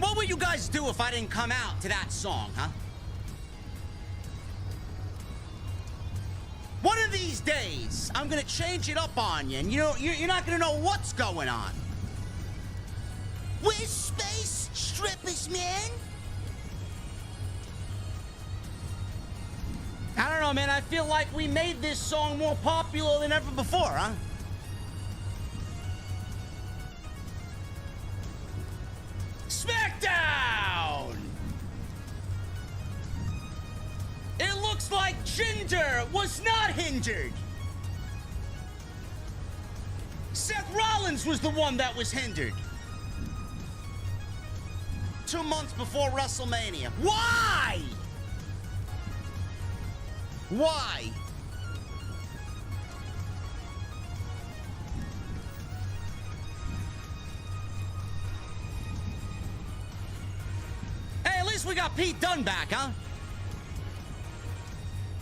what would you guys do if I didn't come out to that song, huh? One of these days, I'm gonna change it up on you, and you're not gonna know what's going on. We're space strippers, man. I don't know, man. I feel like we made this song more popular than ever before, huh? SmackDown! It looks like Jinder was not hindered. Seth Rollins was the one that was hindered. 2 months before WrestleMania. Why? Why? Hey, at least we got Pete Dunne back, huh?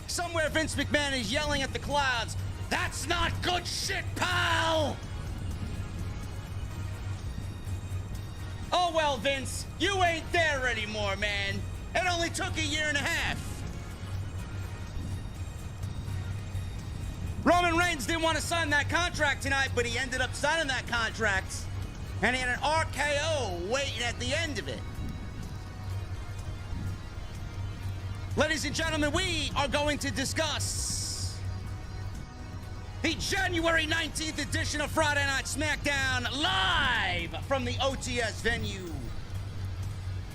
Somewhere Vince McMahon is yelling at the clouds, "That's not good shit, pal!" Oh well, Vince, you ain't there anymore, man. It only took a year and a half. Roman Reigns didn't want to sign that contract tonight, but he ended up signing that contract. And he had an RKO waiting at the end of it. Ladies and gentlemen, we are going to discuss the January 19th edition of Friday Night SmackDown live from the OTS venue.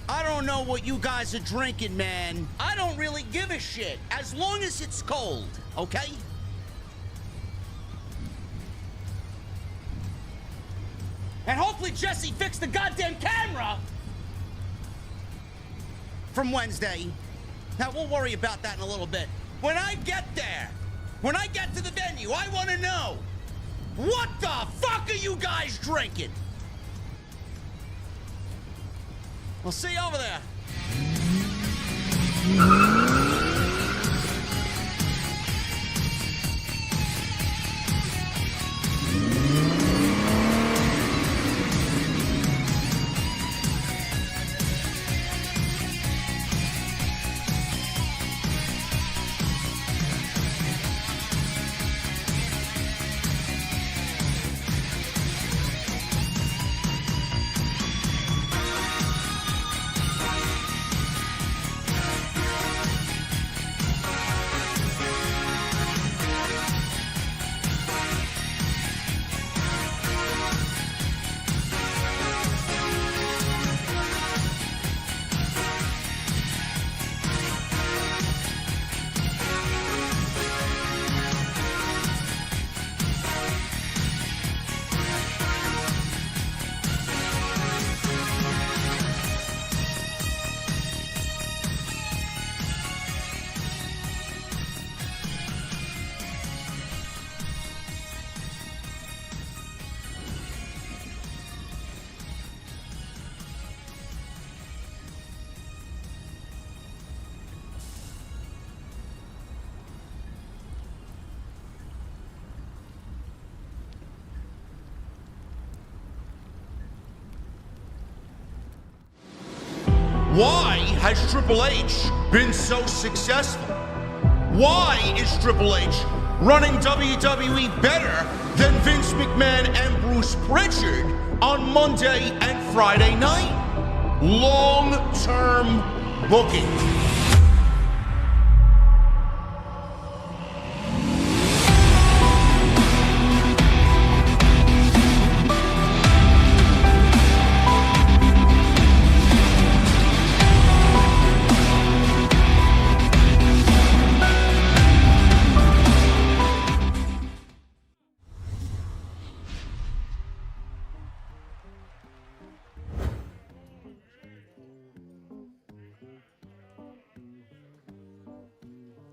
I don't know what you guys are drinking, man. I don't really give a shit as long as it's cold, okay? And hopefully Jesse fixed the goddamn camera from Wednesday. Now, we'll worry about that in a little bit. When I get there, when I get to the venue, I want to know, what the fuck are you guys drinking? We'll see you over there. Why has Triple H been so successful? Why is Triple H running WWE better than Vince McMahon and Bruce Pritchard on Monday and Friday night? Long-term booking.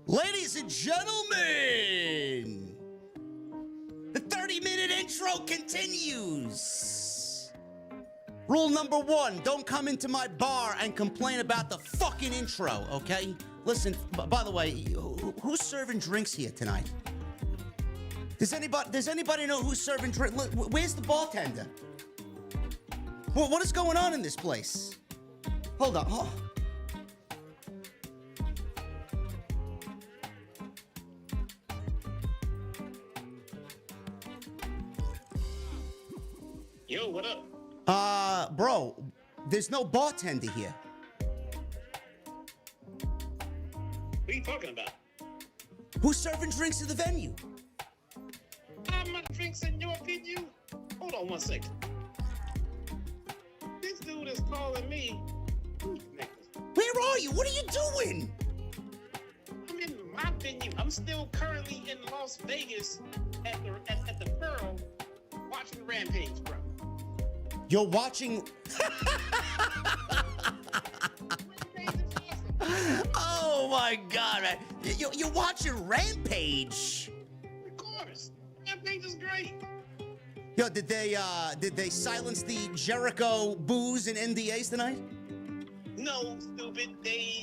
Ladies and gentlemen, the 30-minute intro continues. Rule number 1, don't come into my bar and complain about the fucking intro, okay? Listen, by the way, who's serving drinks here tonight? Does anybody know who's serving drinks? Where's the bartender? What is going on in this place? Hold on. Oh. Yo, what up? Bro, there's no bartender here. What are you talking about? Who's serving drinks at the venue? I'm not drinks in your venue. Hold on 1 second. This dude is calling me. Where are you? What are you doing? I'm in my venue. I'm still currently in Las Vegas at the Pearl watching Rampage, bro. You're watching. Oh my God, man! You're watching Rampage. Of course, Rampage is great. Yo, did they silence the Jericho boos and NDAs tonight? No, stupid. They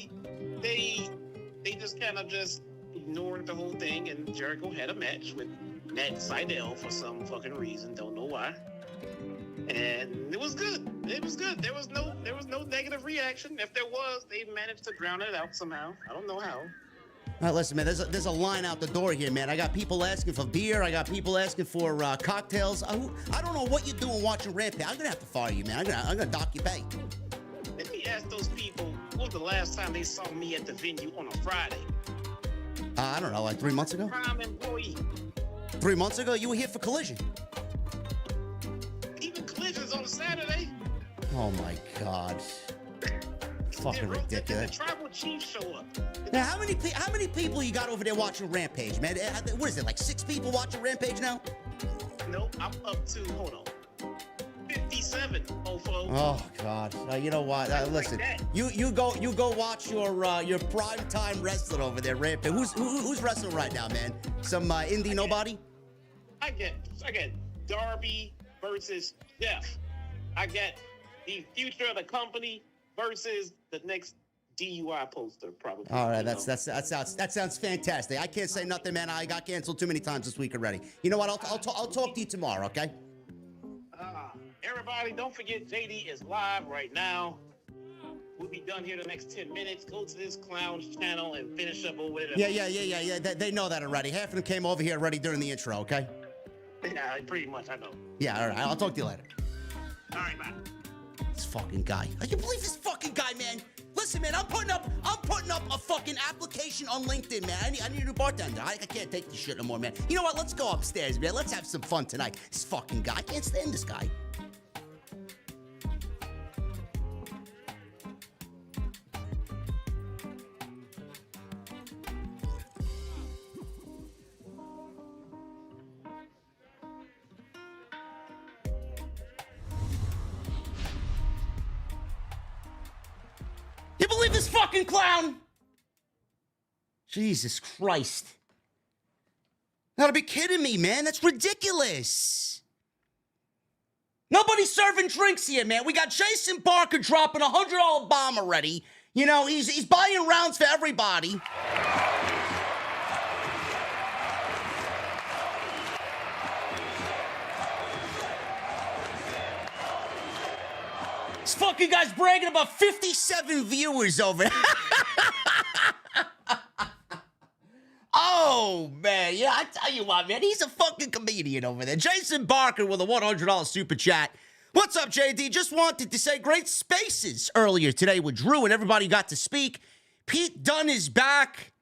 just kind of just ignored the whole thing, and Jericho had a match with Matt Seidel for some fucking reason. Don't know why. And it was good. It was good. There was no negative reaction. If there was, they managed to drown it out somehow. I don't know how. All right, listen, man. There's a line out the door here, man. I got people asking for beer. I got people asking for cocktails. I don't know what you're doing watching Rampage. I'm gonna have to fire you, man. I'm gonna dock your pay. Let me ask those people, when was the last time they saw me at the venue on a Friday? I don't know, like 3 months ago. Prime employee. 3 months ago, you were here for Collision. Even Collision's on a Saturday. Oh my God. Fucking ridiculous. The tribal chiefs show up. Now, how many people you got over there watching Rampage, man? What is it, like 6 people watching Rampage now? No, I'm up to, hold on, 57, mofo. Oh God! You know what? Listen, you go watch your primetime wrestling over there, Rampage. Who's wrestling right now, man? Some indie nobody? I get Darby versus Jeff. I get the future of the company versus the next DUI poster, probably. All right, that sounds fantastic. I can't say nothing, man. I got canceled too many times this week already. You know what? I'll talk to you tomorrow, okay? Everybody, don't forget JD is live right now. We'll be done here the next 10 minutes. Go to this clown's channel and finish up over there. Yeah. They know that already. Half of them came over here already during the intro, okay? Yeah, pretty much, I know. Yeah, all right. I'll talk to you later. All right, bye. This fucking guy. I can't believe this fucking guy, man. Listen, man, I'm putting up a fucking application on LinkedIn, man. I need a new bartender. I can't take this shit no more, man. You know what? Let's go upstairs, man. Let's have some fun tonight. This fucking guy. I can't stand this guy. You believe this fucking clown? Jesus Christ. Gotta be kidding me, man. That's ridiculous. Nobody's serving drinks here, man. We got Jason Barker dropping a $100 bomb already. You know, he's buying rounds for everybody. This fucking guy's bragging about 57 viewers over. Oh, man. Yeah, I tell you what, man. He's a fucking comedian over there. Jason Barker with a $100 super chat. What's up, JD? Just wanted to say great spaces earlier today with Drew and everybody got to speak. Pete Dunne is back.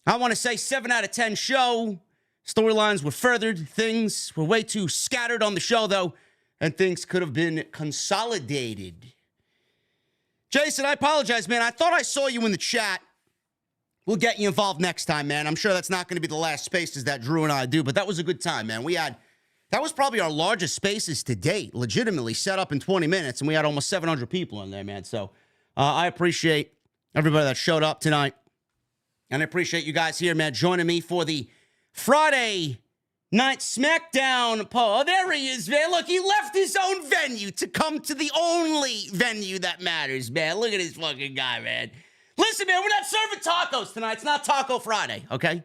I want to say 7 out of 10 show. Storylines were furthered. Things were way too scattered on the show, though. And things could have been consolidated. Jason, I apologize, man. I thought I saw you in the chat. We'll get you involved next time, man. I'm sure that's not going to be the last spaces that Drew and I do, but that was a good time, man. That was probably our largest spaces to date, legitimately set up in 20 minutes, and we had almost 700 people in there, man. So I appreciate everybody that showed up tonight. And I appreciate you guys here, man, joining me for the Friday Night SmackDown. Oh, there he is, man. Look, he left his own venue to come to the only venue that matters, man. Look at this fucking guy, man. Listen, man, we're not serving tacos tonight. It's not Taco Friday, okay?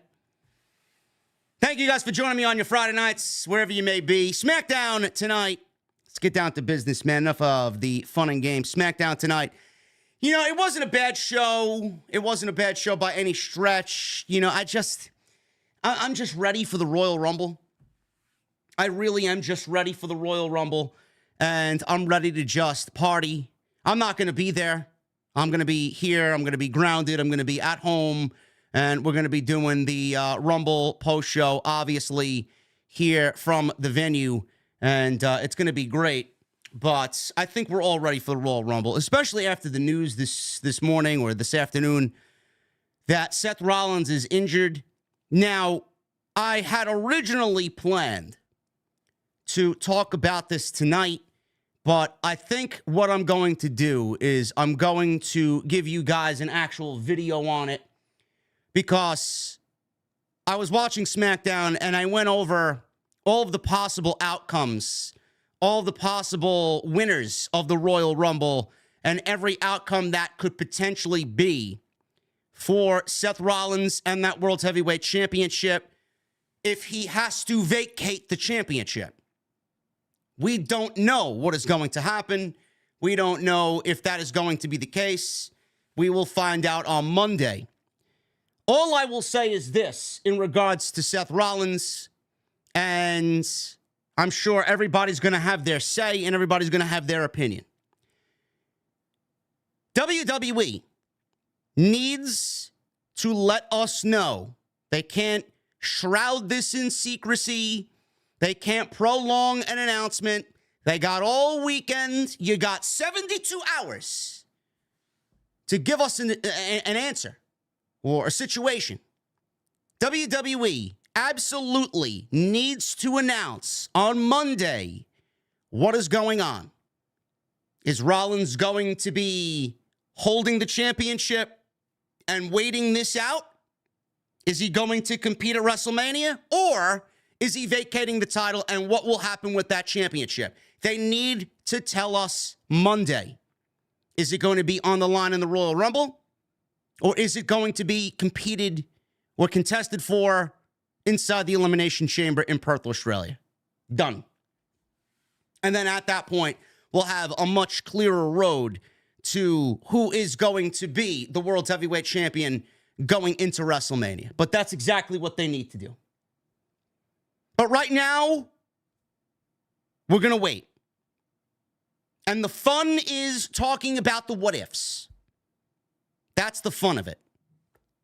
Thank you guys for joining me on your Friday nights, wherever you may be. SmackDown tonight. Let's get down to business, man. Enough of the fun and games. SmackDown tonight. You know, it wasn't a bad show. It wasn't a bad show by any stretch. You know, I'm just ready for the Royal Rumble. I really am just ready for the Royal Rumble. And I'm ready to just party. I'm not going to be there. I'm going to be here. I'm going to be grounded. I'm going to be at home. And we're going to be doing the Rumble post-show, obviously, here from the venue. And it's going to be great. But I think we're all ready for the Royal Rumble, especially after the news this morning or this afternoon that Seth Rollins is injured. Now, I had originally planned to talk about this tonight, but I think what I'm going to do is I'm going to give you guys an actual video on it because I was watching SmackDown and I went over all of the possible outcomes, all the possible winners of the Royal Rumble, and every outcome that could potentially be for Seth Rollins and that World Heavyweight Championship if he has to vacate the championship. We don't know what is going to happen. We don't know if that is going to be the case. We will find out on Monday. All I will say is this in regards to Seth Rollins, and I'm sure everybody's going to have their say and everybody's going to have their opinion. WWE needs to let us know. They can't shroud this in secrecy. They can't prolong an announcement. They got all weekend. You got 72 hours to give us an answer or a situation. WWE absolutely needs to announce on Monday what is going on. Is Rollins going to be holding the championship and waiting this out? Is he going to compete at WrestleMania? Or is he vacating the title, and what will happen with that championship? They need to tell us Monday. Is it going to be on the line in the Royal Rumble? Or is it going to be competed or contested for inside the Elimination Chamber in Perth, Australia? Done. And then at that point, we'll have a much clearer road to who is going to be the World Heavyweight Champion going into WrestleMania. But that's exactly what they need to do. But right now, we're going to wait. And the fun is talking about the what ifs. That's the fun of it.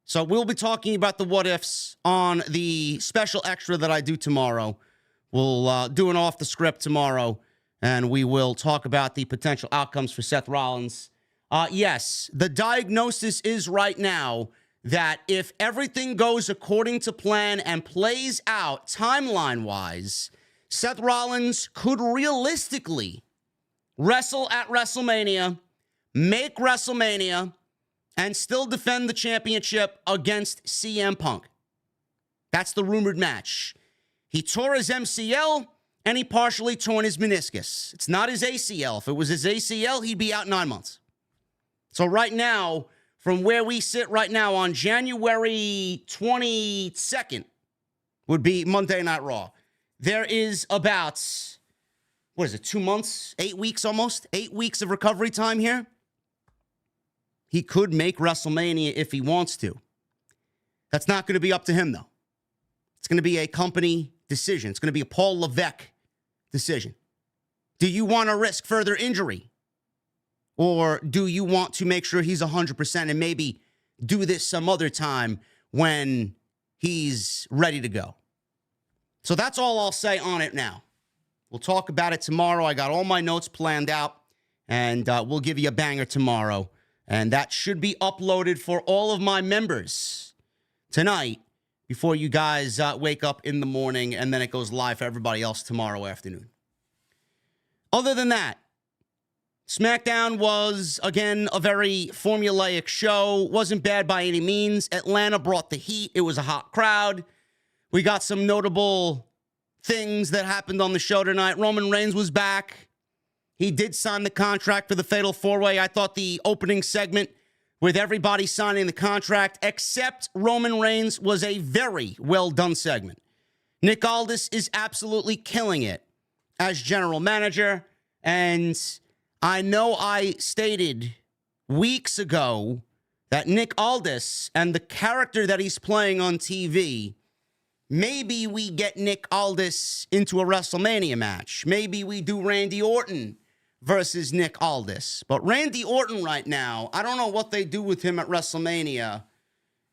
So we'll be talking about the what ifs on the special extra that I do tomorrow. We'll do an off the script tomorrow, and we will talk about the potential outcomes for Seth Rollins. Yes, the diagnosis is right now that if everything goes according to plan and plays out timeline-wise, Seth Rollins could realistically wrestle at WrestleMania, make WrestleMania, and still defend the championship against CM Punk. That's the rumored match. He tore his MCL, and he partially torn his meniscus. It's not his ACL. If it was his ACL, he'd be out 9 months. So right now, from where we sit right now on January 22nd, would be Monday Night Raw. There is about, 2 months, 8 weeks almost? 8 weeks of recovery time here. He could make WrestleMania if he wants to. That's not going to be up to him, though. It's going to be a company decision. It's going to be a Paul Levesque decision. Do you want to risk further injury? Or do you want to make sure he's 100% and maybe do this some other time when he's ready to go? So that's all I'll say on it now. We'll talk about it tomorrow. I got all my notes planned out, and we'll give you a banger tomorrow. And that should be uploaded for all of my members tonight before you guys wake up in the morning, and then it goes live for everybody else tomorrow afternoon. Other than that, SmackDown was, again, a very formulaic show. Wasn't bad by any means. Atlanta brought the heat. It was a hot crowd. We got some notable things that happened on the show tonight. Roman Reigns was back. He did sign the contract for the Fatal 4-Way. I thought the opening segment with everybody signing the contract except Roman Reigns was a very well done segment. Nick Aldis is absolutely killing it as general manager, and I know I stated weeks ago that Nick Aldis and the character that he's playing on TV, maybe we get Nick Aldis into a WrestleMania match. Maybe we do Randy Orton versus Nick Aldis. But Randy Orton right now, I don't know what they do with him at WrestleMania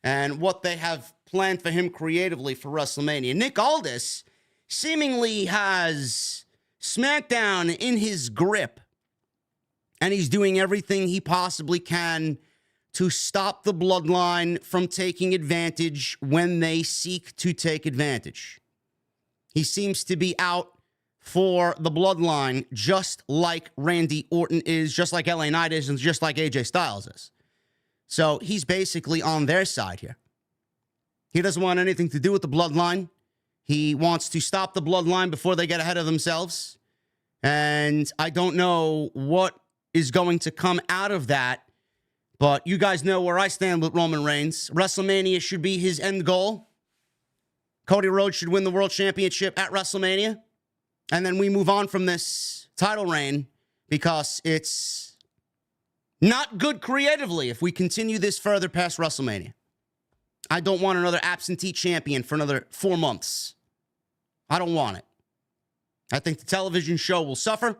and what they have planned for him creatively for WrestleMania. Nick Aldis seemingly has SmackDown in his grip, and he's doing everything he possibly can to stop the bloodline from taking advantage when they seek to take advantage. He seems to be out for the bloodline, just like Randy Orton is, just like LA Knight is, and just like AJ Styles is. So he's basically on their side here. He doesn't want anything to do with the bloodline. He wants to stop the bloodline before they get ahead of themselves. And I don't know what is going to come out of that, but you guys know where I stand with Roman Reigns. WrestleMania should be his end goal. Cody Rhodes should win the world championship at WrestleMania. And then we move on from this title reign because it's not good creatively if we continue this further past WrestleMania. I don't want another absentee champion for another 4 months. I don't want it. I think the television show will suffer.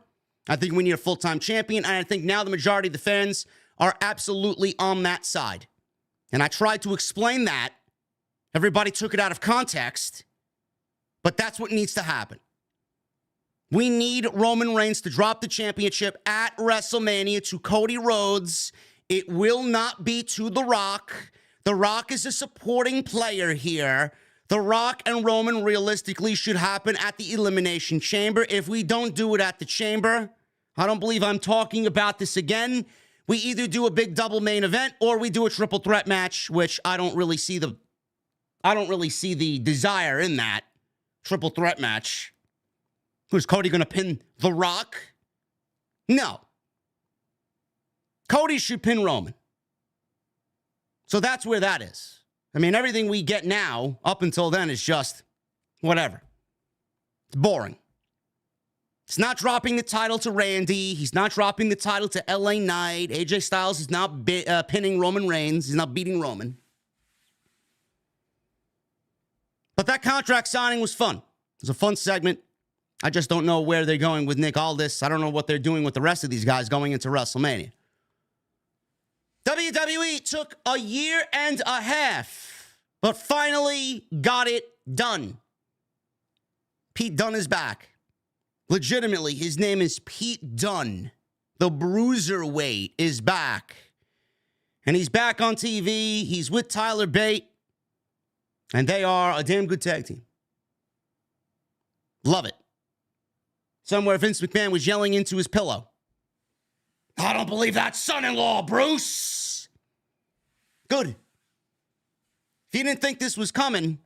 I think we need a full-time champion. And I think now the majority of the fans are absolutely on that side. And I tried to explain that. Everybody took it out of context. But that's what needs to happen. We need Roman Reigns to drop the championship at WrestleMania to Cody Rhodes. It will not be to The Rock. The Rock is a supporting player here. The Rock and Roman realistically should happen at the Elimination Chamber. If we don't do it at the Chamber, I don't believe I'm talking about this again. We either do a big double main event or we do a triple threat match, which I don't really see the desire in that triple threat match. Who's Cody going to pin The Rock? No. Cody should pin Roman. So that's where that is. I mean, everything we get now, up until then, is just whatever. It's boring. He's not dropping the title to Randy. He's not dropping the title to LA Knight. AJ Styles is not pinning Roman Reigns. He's not beating Roman. But that contract signing was fun. It was a fun segment. I just don't know where they're going with Nick Aldis. I don't know what they're doing with the rest of these guys going into WrestleMania. WWE took a year and a half, but finally got it done. Pete Dunne is back. Legitimately, his name is Pete Dunne. The Bruiserweight is back. And he's back on TV. He's with Tyler Bate. And they are a damn good tag team. Love it. Somewhere Vince McMahon was yelling into his pillow. I don't believe that, son-in-law, Bruce. Good. If you didn't think this was coming,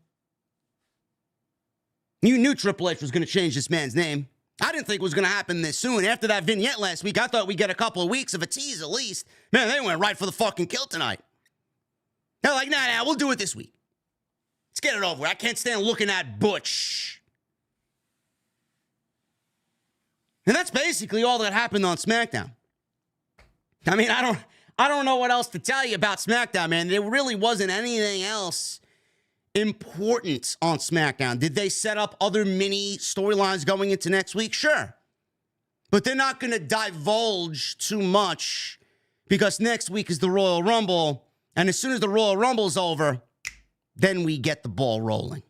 you knew Triple H was going to change this man's name. I didn't think it was going to happen this soon. After that vignette last week, I thought we'd get a couple of weeks of a tease at least. Man, they went right for the fucking kill tonight. They're like, nah, we'll do it this week. Let's get it over with. I can't stand looking at Butch. And that's basically all that happened on SmackDown. I mean, I don't know what else to tell you about SmackDown, man. There really wasn't anything else important on SmackDown. Did they set up other mini storylines going into next week? Sure. But they're not going to divulge too much because next week is the Royal Rumble. And as soon as the Royal Rumble's over, then we get the ball rolling.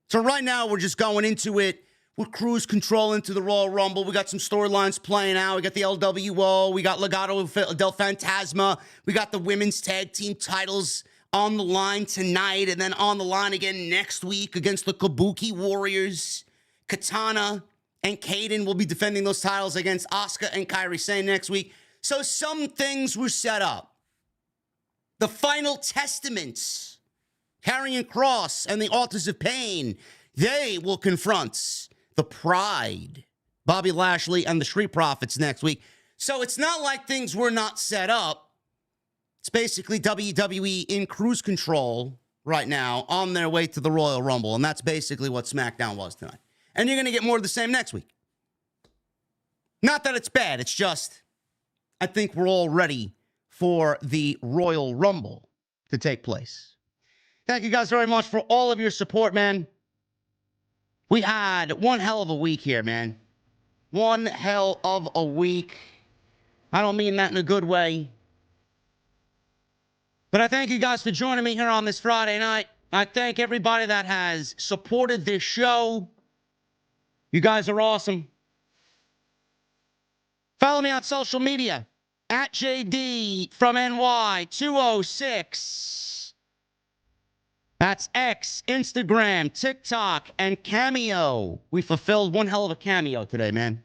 So right now, we're just going into it. We're cruise control into the Royal Rumble. We got some storylines playing out. We got the LWO. We got Legado del Fantasma. We got the women's tag team titles on the line tonight and then on the line again next week against the Kabuki Warriors. Katana and Kaden will be defending those titles against Asuka and Kairi Sane next week. So some things were set up. The Final Testaments, Karrion Kross and the Authors of Pain, they will confront the Pride, Bobby Lashley, and the Street Profits next week. So it's not like things were not set up. It's basically WWE in cruise control right now on their way to the Royal Rumble. And that's basically what SmackDown was tonight. And you're going to get more of the same next week. Not that it's bad. It's just, I think we're all ready for the Royal Rumble to take place. Thank you guys very much for all of your support, man. We had one hell of a week here, man. One hell of a week. I don't mean that in a good way. But I thank you guys for joining me here on this Friday night. I thank everybody that has supported this show. You guys are awesome. Follow me on social media at JD from NY206. That's X, Instagram, TikTok, and Cameo. We fulfilled one hell of a cameo today, man.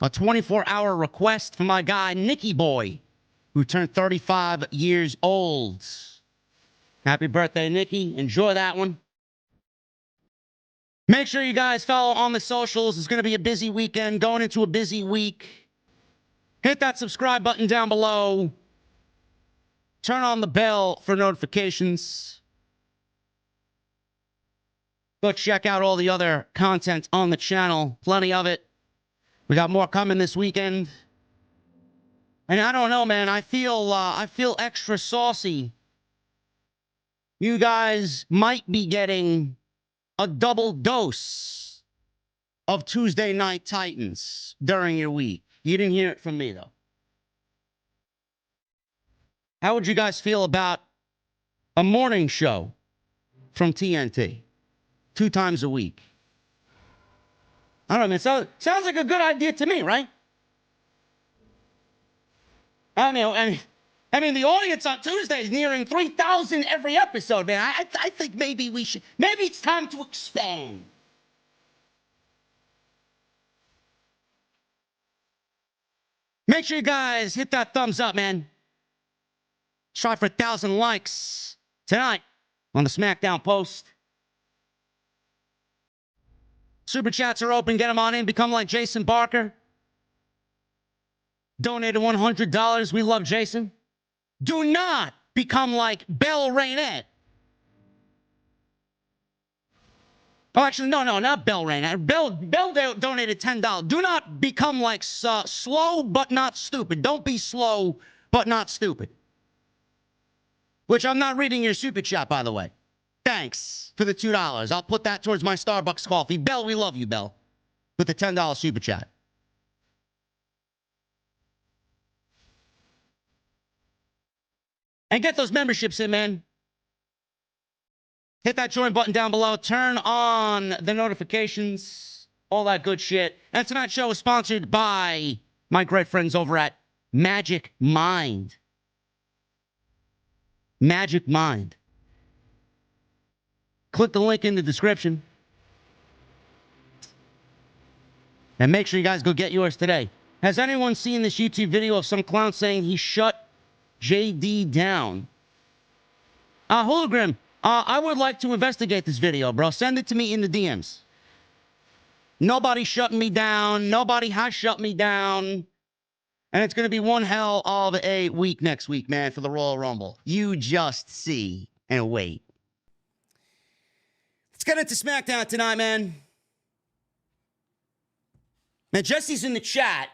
A 24-hour request from my guy, Nicky Boy, who turned 35 years old. Happy birthday, Nicky. Enjoy that one. Make sure you guys follow on the socials. It's going to be a busy weekend, going into a busy week. Hit that subscribe button down below. Turn on the bell for notifications. Go check out all the other content on the channel. Plenty of it. We got more coming this weekend. And I don't know, man. I feel extra saucy. You guys might be getting a double dose of Tuesday Night Titans during your week. You didn't hear it from me, though. How would you guys feel about a morning show from TNT 2 times a week? I don't know, man. Sounds like a good idea to me, right? I mean, the audience on Tuesday is nearing 3,000 every episode, man. I think maybe it's time to expand. Make sure you guys hit that thumbs up, man. Try for 1,000 likes tonight on the SmackDown post. Super chats are open. Get them on in. Become like Jason Barker. Donated $100. We love Jason. Do not become like Belle Rainette. Oh, actually, no, not Belle Rainette. Belle donated $10. Do not become like slow but not stupid. Don't be slow but not stupid. Which I'm not reading your super chat, by the way. Thanks for the $2. I'll put that towards my Starbucks coffee. Belle, we love you, Belle. With the $10 super chat. And get those memberships in, man. Hit that join button down below. Turn on the notifications. All that good shit. And tonight's show is sponsored by my great friends over at Magic Mind. Magic Mind. Click the link in the description. And make sure you guys go get yours today. Has anyone seen this YouTube video of some clown saying he shut JD down? Hologram, I would like to investigate this video, bro. Send it to me in the DMs. Nobody's shutting me down. Nobody has shut me down. And it's going to be one hell of a week next week, man, for the Royal Rumble. You just see and wait. Let's get into SmackDown tonight, man. Now, Jesse's in the chat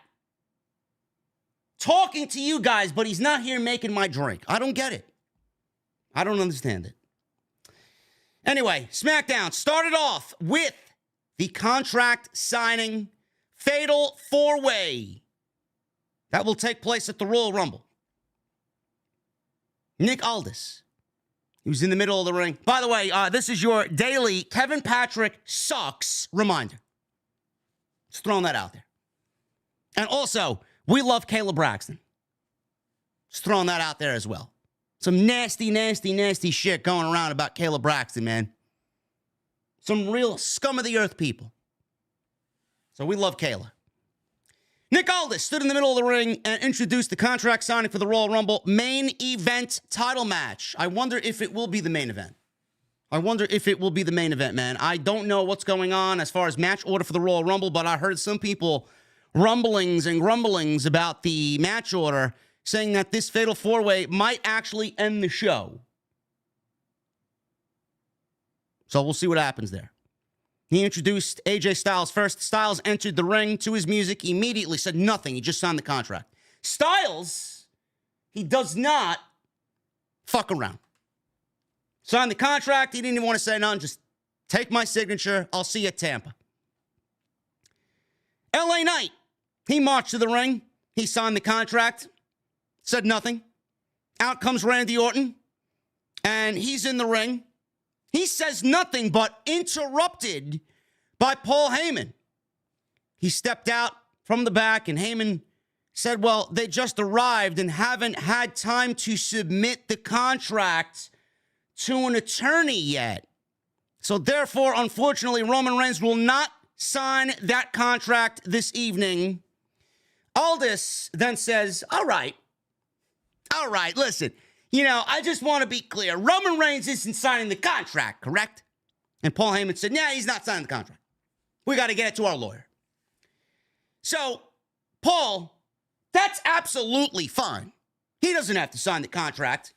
talking to you guys, but he's not here making my drink. I don't get it. I don't understand it. Anyway, SmackDown started off with the contract signing fatal 4-way that will take place at the Royal Rumble. Nick Aldis, who's in the middle of the ring. By the way, this is your daily Kevin Patrick sucks reminder. Just throwing that out there. And also, we love Kayla Braxton. Just throwing that out there as well. Some nasty, nasty, nasty shit going around about Kayla Braxton, man. Some real scum of the earth people. So we love Kayla. Nick Aldis stood in the middle of the ring and introduced the contract signing for the Royal Rumble main event title match. I wonder if it will be the main event. I wonder if it will be the main event, man. I don't know what's going on as far as match order for the Royal Rumble, but I heard some people rumblings and grumblings about the match order, saying that this fatal 4-way might actually end the show. So we'll see what happens there. He introduced AJ Styles first. Styles entered the ring to his music, immediately said nothing. He just signed the contract. Styles, He does not fuck around. Signed the contract. He didn't even want to say nothing. Just take my signature. I'll see you at Tampa. LA Knight. He marched to the ring. He signed the contract. Said nothing. Out comes Randy Orton. And he's in the ring. He says nothing but interrupted by Paul Heyman. He stepped out from the back and Heyman said, well, they just arrived and haven't had time to submit the contract to an attorney yet. So therefore, unfortunately, Roman Reigns will not sign that contract this evening. Aldis then says, all right, listen, I just want to be clear. Roman Reigns isn't signing the contract, correct? And Paul Heyman said, yeah, he's not signing the contract. We got to get it to our lawyer. So, Paul, that's absolutely fine. He doesn't have to sign the contract.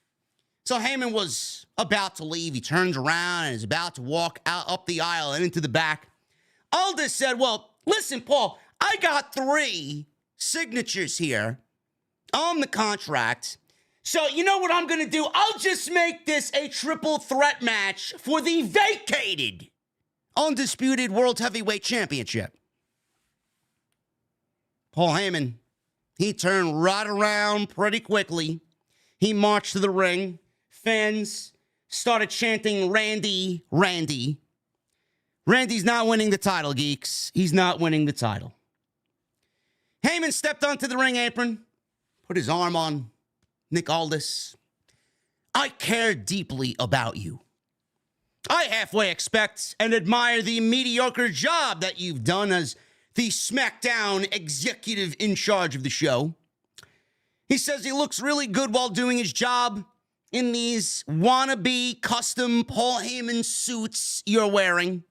So Heyman was about to leave. He turns around and is about to walk out up the aisle and into the back. Aldis said, well, listen, Paul, I got 3 signatures here on the contract. So you know what I'm going to do? I'll just make this a triple threat match for the vacated Undisputed World Heavyweight Championship. Paul Heyman, he turned right around pretty quickly. He marched to the ring. Fans started chanting, Randy, Randy. Randy's not winning the title, geeks. He's not winning the title. Heyman stepped onto the ring apron, put his arm on Nick Aldis. I care deeply about you. I halfway expect and admire the mediocre job that you've done as the SmackDown executive in charge of the show. He says he looks really good while doing his job in these wannabe custom Paul Heyman suits you're wearing.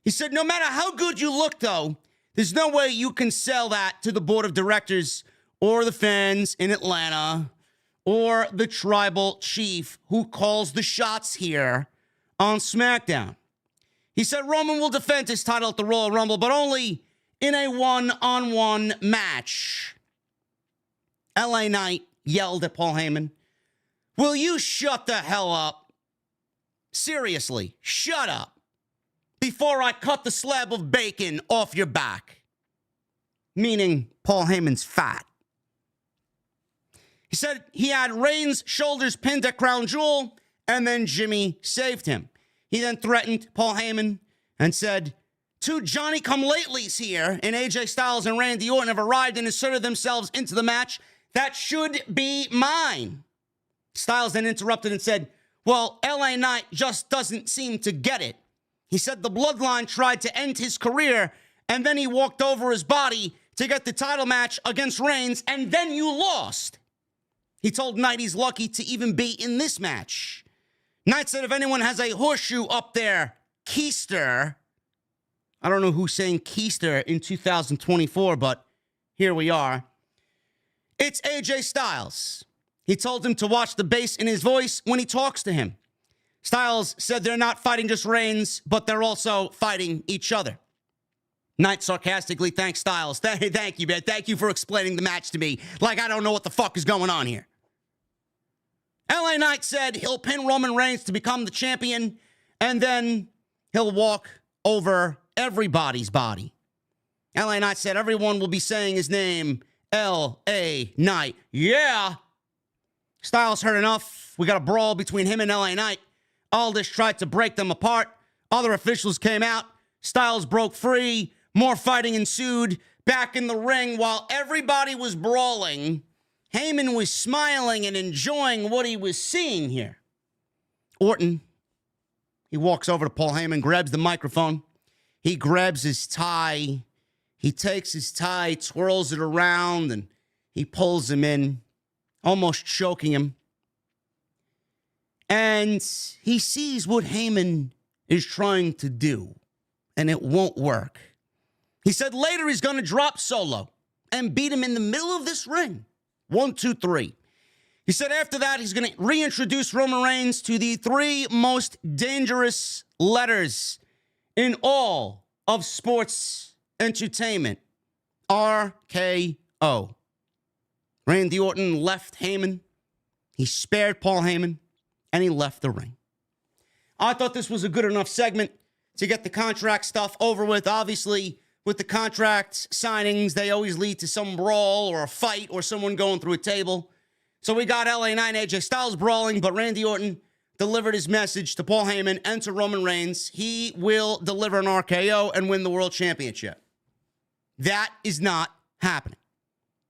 He said, no matter how good you look, though, there's no way you can sell that to the board of directors or the fans in Atlanta or the tribal chief who calls the shots here on SmackDown. He said Roman will defend his title at the Royal Rumble, but only in a one-on-one match. LA Knight yelled at Paul Heyman, will you shut the hell up? Seriously, shut up before I cut the slab of bacon off your back. Meaning Paul Heyman's fat. He said he had Reigns' shoulders pinned at Crown Jewel, and then Jimmy saved him. He then threatened Paul Heyman and said, 2 Johnny-come-latelys here in AJ Styles and Randy Orton have arrived and inserted themselves into the match. That should be mine. Styles then interrupted and said, well, LA Knight just doesn't seem to get it. He said the Bloodline tried to end his career, and then he walked over his body to get the title match against Reigns, and then you lost. He told Knight he's lucky to even be in this match. Knight said if anyone has a horseshoe up there, keister. I don't know who's saying keister in 2024, but here we are. It's AJ Styles. He told him to watch the bass in his voice when he talks to him. Styles said they're not fighting just Reigns, but they're also fighting each other. Knight sarcastically thanked Styles. Thank you, man. Thank you for explaining the match to me like I don't know what the fuck is going on here. LA Knight said he'll pin Roman Reigns to become the champion, and then he'll walk over everybody's body. LA Knight said everyone will be saying his name, L.A. Knight. Yeah. Styles heard enough. We got a brawl between him and LA Knight. Aldis tried to break them apart. Other officials came out. Styles broke free. More fighting ensued. Back in the ring, while everybody was brawling, Heyman was smiling and enjoying what he was seeing here. Orton, he walks over to Paul Heyman, grabs the microphone. He grabs his tie. He takes his tie, twirls it around, and he pulls him in, almost choking him. And he sees what Heyman is trying to do, and it won't work. He said later he's going to drop Solo and beat him in the middle of this ring. 1, 2, 3. He said after that, he's going to reintroduce Roman Reigns to the 3 most dangerous letters in all of sports entertainment. RKO. Randy Orton left Heyman He spared Paul Heyman, and he left the ring. I thought this was a good enough segment to get the contract stuff over with. Obviously, with the contract signings, they always lead to some brawl or a fight or someone going through a table. So we got LA Knight and AJ Styles brawling, but Randy Orton delivered his message to Paul Heyman and to Roman Reigns. He will deliver an RKO and win the World Championship. That is not happening.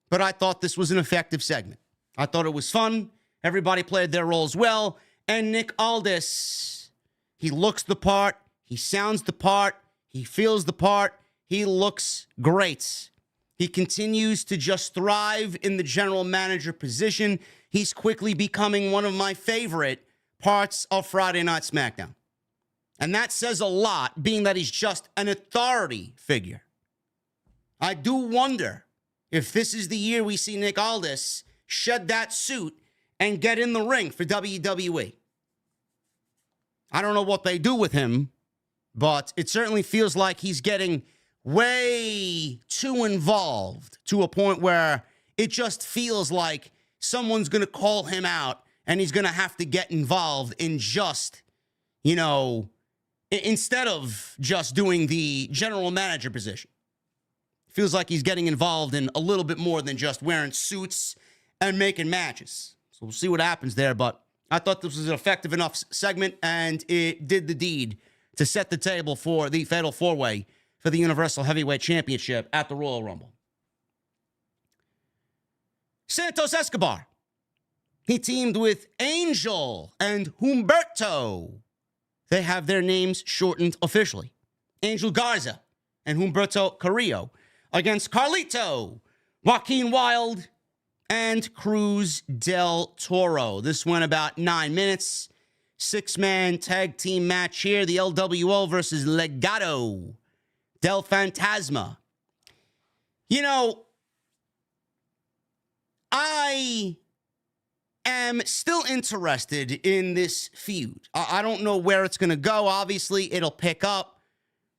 But I thought this was an effective segment. I thought it was fun. Everybody played their roles well. And Nick Aldis, he looks the part. He sounds the part. He feels the part. He looks great. He continues to just thrive in the general manager position. He's quickly becoming one of my favorite parts of Friday Night SmackDown. And that says a lot, being that he's just an authority figure. I do wonder if this is the year we see Nick Aldis shed that suit and get in the ring for WWE. I don't know what they do with him, but it certainly feels like he's getting way too involved to a point where it just feels like someone's going to call him out and he's going to have to get involved in just, instead of just doing the general manager position. Feels like he's getting involved in a little bit more than just wearing suits and making matches. So we'll see what happens there, but I thought this was an effective enough segment, and it did the deed to set the table for the Fatal 4-Way for the Universal Heavyweight Championship at the Royal Rumble. Santos Escobar. He teamed with Angel and Humberto. They have their names shortened officially. Angel Garza and Humberto Carrillo against Carlito, Joaquin Wilde, and Cruz del Toro. This went about 9 minutes. 6-man tag team match here. The LWO versus Legado del Fantasma. I am still interested in this feud. I don't know where it's going to go. Obviously, it'll pick up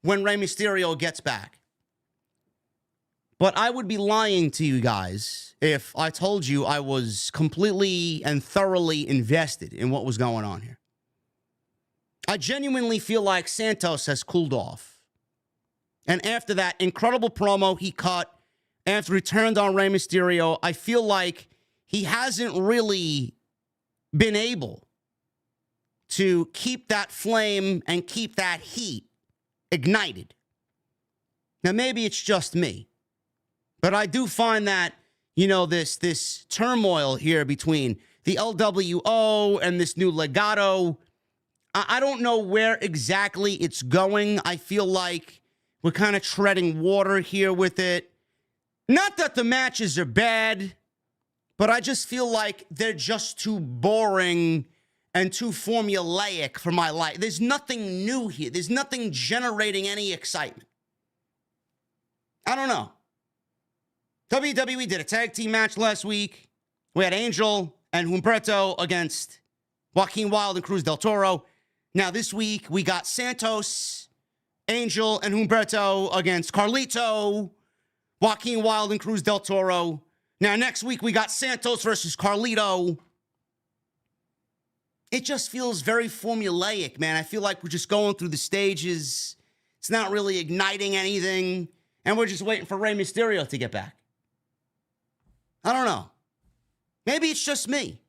when Rey Mysterio gets back. But I would be lying to you guys if I told you I was completely and thoroughly invested in what was going on here. I genuinely feel like Santos has cooled off. And after that incredible promo he cut after he turned on Rey Mysterio, I feel like he hasn't really been able to keep that flame and keep that heat ignited. Now, maybe it's just me. But I do find that, this turmoil here between the LWO and this new Legado, I don't know where exactly it's going. I feel like we're kind of treading water here with it. Not that the matches are bad, but I just feel like they're just too boring and too formulaic for my life. There's nothing new here. There's nothing generating any excitement. I don't know. WWE did a tag team match last week. We had Angel and Humberto against Joaquin Wilde and Cruz del Toro. Now this week, we got Santos, Angel, and Humberto against Carlito, Joaquin Wilde, and Cruz del Toro. Now next week, we got Santos versus Carlito. It just feels very formulaic, man. I feel like we're just going through the stages. It's not really igniting anything. And we're just waiting for Rey Mysterio to get back. I don't know. Maybe it's just me.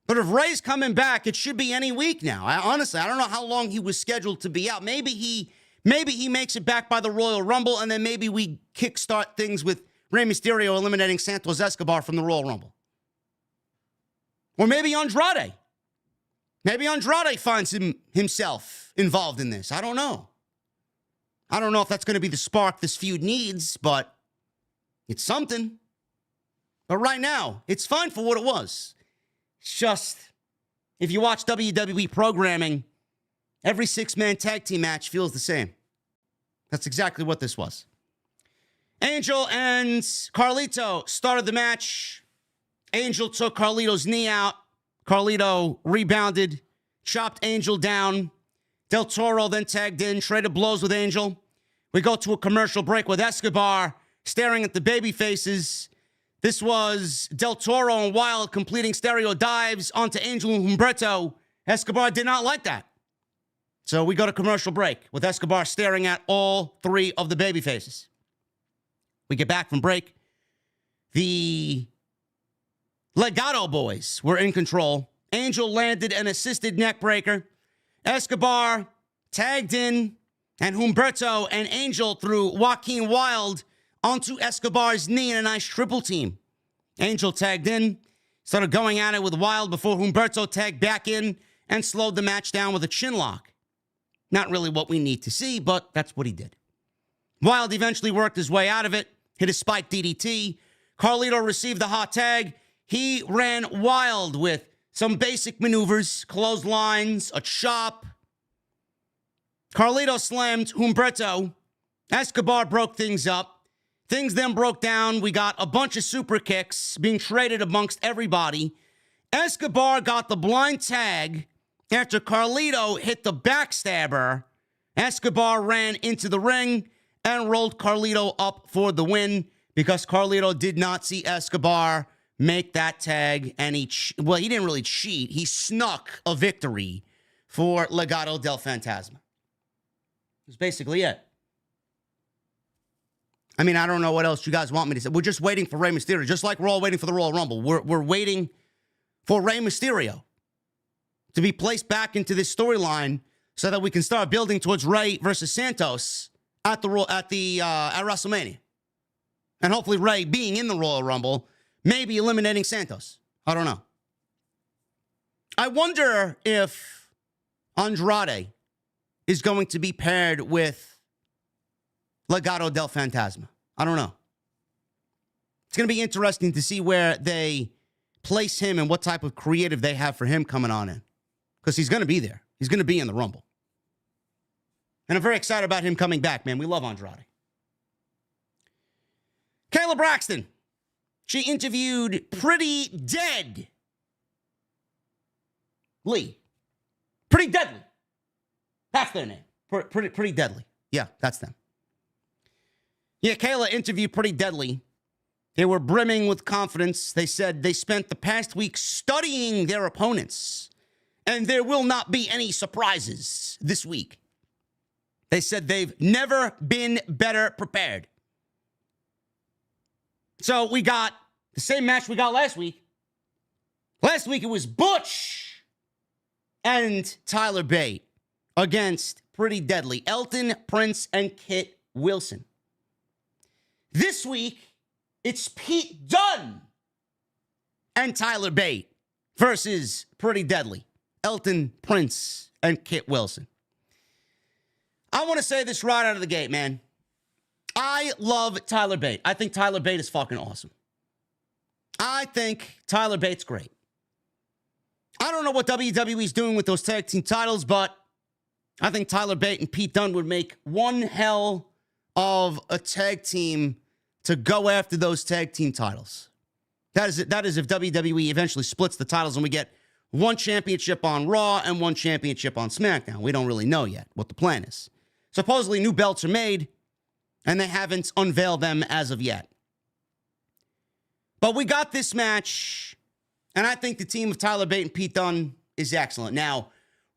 But if Rey's coming back, it should be any week now. I don't know how long he was scheduled to be out. Maybe he makes it back by the Royal Rumble, and then maybe we kickstart things with Rey Mysterio eliminating Santos Escobar from the Royal Rumble. Or maybe Andrade. Maybe Andrade finds himself involved in this. I don't know. I don't know if that's going to be the spark this feud needs, but it's something. But right now, it's fine for what it was. It's just, if you watch WWE programming, every 6-man tag team match feels the same. That's exactly what this was. Angel and Carlito started the match. Angel took Carlito's knee out. Carlito rebounded, chopped Angel down. Del Toro then tagged in, traded blows with Angel. We go to a commercial break with Escobar staring at the baby faces. This was Del Toro and Wilde completing stereo dives onto Angel and Humberto. Escobar did not like that. So we go to commercial break with Escobar staring at all three of the babyfaces. We get back from break. The Legado boys were in control. Angel landed an assisted neckbreaker. Escobar tagged in, and Humberto and Angel threw Joaquin Wilde onto Escobar's knee in a nice triple team. Angel tagged in, started going at it with Wilde before Humberto tagged back in and slowed the match down with a chin lock. Not really what we need to see, but that's what he did. Wilde eventually worked his way out of it, hit a spike DDT. Carlito received the hot tag. He ran wild with some basic maneuvers, clotheslines, a chop. Carlito slammed Humberto. Escobar broke things up. Things then broke down. We got a bunch of super kicks being traded amongst everybody. Escobar got the blind tag after Carlito hit the backstabber. Escobar ran into the ring and rolled Carlito up for the win because Carlito did not see Escobar make that tag, and he didn't really cheat. He snuck a victory for Legado del Fantasma. That's basically it. I mean, I don't know what else you guys want me to say. We're just waiting for Rey Mysterio, just like we're all waiting for the Royal Rumble. We're waiting for Rey Mysterio to be placed back into this storyline so that we can start building towards Rey versus Santos at WrestleMania. And hopefully Rey being in the Royal Rumble, maybe eliminating Santos. I don't know. I wonder if Andrade is going to be paired with Legado del Fantasma. I don't know. It's going to be interesting to see where they place him and what type of creative they have for him coming on in. Because he's going to be there. He's going to be in the Rumble. And I'm very excited about him coming back, man. We love Andrade. Kayla Braxton. She interviewed Pretty Dead Lee. Pretty Deadly. That's their name. Pretty Deadly. Yeah, that's them. Yeah, Kayla interviewed Pretty Deadly. They were brimming with confidence. They said they spent the past week studying their opponents, and there will not be any surprises this week. They said they've never been better prepared. So we got the same match we got last week. Last week it was Butch and Tyler Bate against Pretty Deadly, Elton, Prince, and Kit Wilson. This week, it's Pete Dunne and Tyler Bate versus Pretty Deadly, Elton, Prince, and Kit Wilson. I want to say this right out of the gate, man. I love Tyler Bate. I think Tyler Bate is fucking awesome. I think Tyler Bate's great. I don't know what WWE's doing with those tag team titles, but I think Tyler Bate and Pete Dunne would make one hell of a tag team to go after those tag team titles. That is if WWE eventually splits the titles and we get one championship on Raw and one championship on SmackDown. We don't really know yet what the plan is. Supposedly new belts are made, and they haven't unveiled them as of yet. But we got this match, and I think the team of Tyler Bate and Pete Dunne is excellent. Now,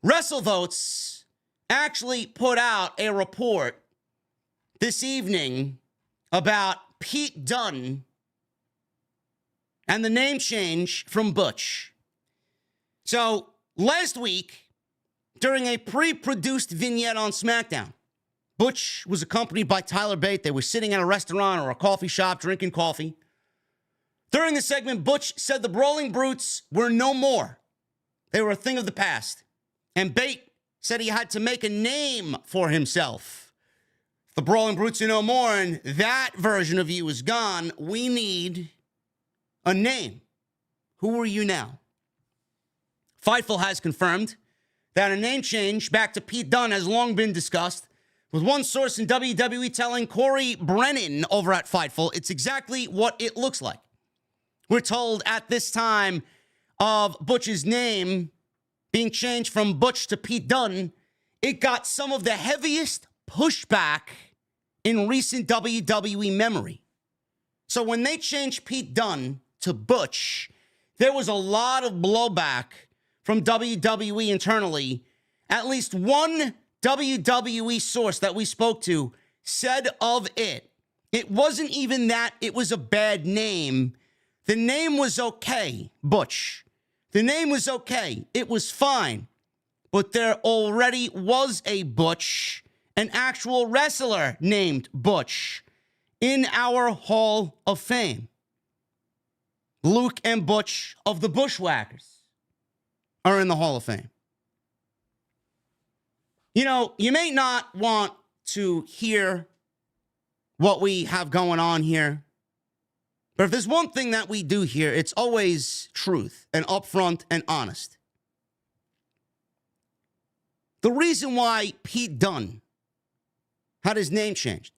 WrestleVotes actually put out a report this evening about Pete Dunne and the name change from Butch. So, last week, during a pre-produced vignette on SmackDown, Butch was accompanied by Tyler Bate. They were sitting at a restaurant or a coffee shop drinking coffee. During the segment, Butch said the Brawling Brutes were no more. They were a thing of the past. And Bate said he had to make a name for himself. The Brawling Brutes are no more, and that version of you is gone. We need a name. Who are you now? Fightful has confirmed that a name change back to Pete Dunne has long been discussed, with one source in WWE telling Corey Brennan over at Fightful it's exactly what it looks like. We're told at this time of Butch's name being changed from Butch to Pete Dunne, it got some of the heaviest pushback in recent WWE memory. So when they changed Pete Dunne to Butch, there was a lot of blowback from WWE internally. At least one WWE source that we spoke to said of it, it wasn't even that it was a bad name. The name was okay, Butch. The name was okay. It was fine. But there already was a Butch, an actual wrestler named Butch, in our Hall of Fame. Luke and Butch of the Bushwhackers are in the Hall of Fame. You know, you may not want to hear what we have going on here, but if there's one thing that we do here, it's always truth and upfront and honest. The reason why Pete Dunne had his name changed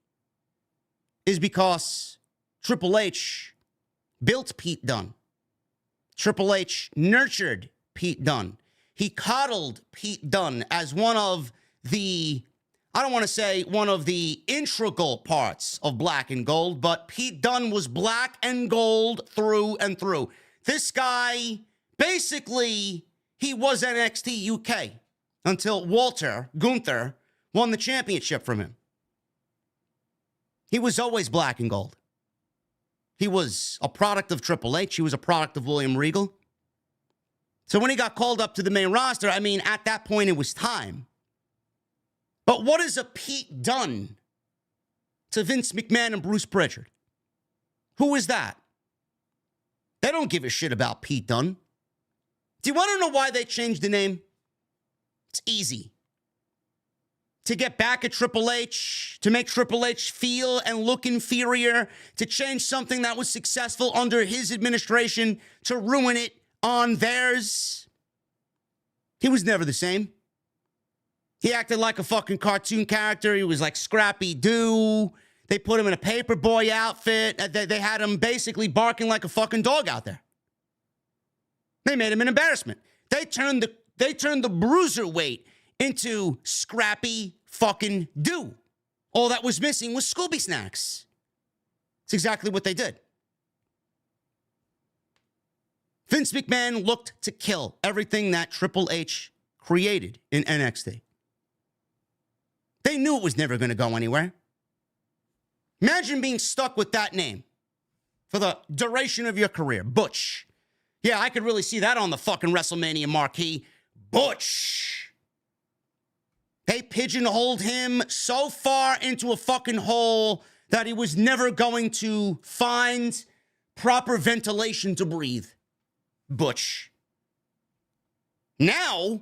is because Triple H built Pete Dunne. Triple H nurtured Pete Dunne. He coddled Pete Dunne as one of the, I don't want to say one of the integral parts of Black and Gold, but Pete Dunne was black and gold through and through. This guy, basically, he was NXT UK until Gunther won the championship from him. He was always black and gold. He was a product of Triple H. He was a product of William Regal. So when he got called up to the main roster, I mean, at that point, it was time. But what is a Pete Dunne to Vince McMahon and Bruce Pritchard? Who is that? They don't give a shit about Pete Dunne. Do you want to know why they changed the name? It's easy. To get back at Triple H, to make Triple H feel and look inferior, to change something that was successful under his administration, to ruin it on theirs. He was never the same. He acted like a fucking cartoon character. He was like Scrappy-Doo. They put him in a paperboy outfit. They had him basically barking like a fucking dog out there. They made him an embarrassment. They turned the bruiserweight into Scrappy fucking Doo. All that was missing was Scooby Snacks. It's exactly what they did. Vince McMahon looked to kill everything that Triple H created in NXT. They knew it was never going to go anywhere. Imagine being stuck with that name for the duration of your career. Butch. Yeah, I could really see that on the fucking WrestleMania marquee. Butch. They pigeonholed him so far into a fucking hole that he was never going to find proper ventilation to breathe. Butch. Now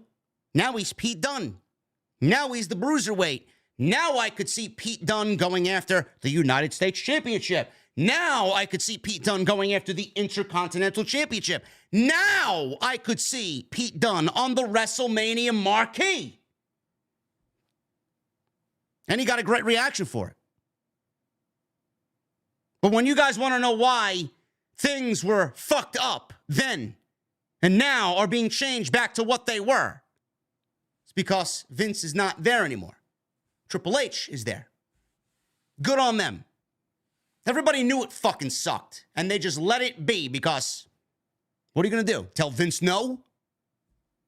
he's Pete Dunne. Now he's the bruiserweight. Now I could see Pete Dunne going after the United States Championship. Now I could see Pete Dunne going after the Intercontinental Championship. Now I could see Pete Dunne on the WrestleMania marquee. And he got a great reaction for it. But when you guys want to know why things were fucked up then and now are being changed back to what they were, it's because Vince is not there anymore. Triple H is there. Good on them. Everybody knew it fucking sucked, and they just let it be because what are you going to do? Tell Vince no?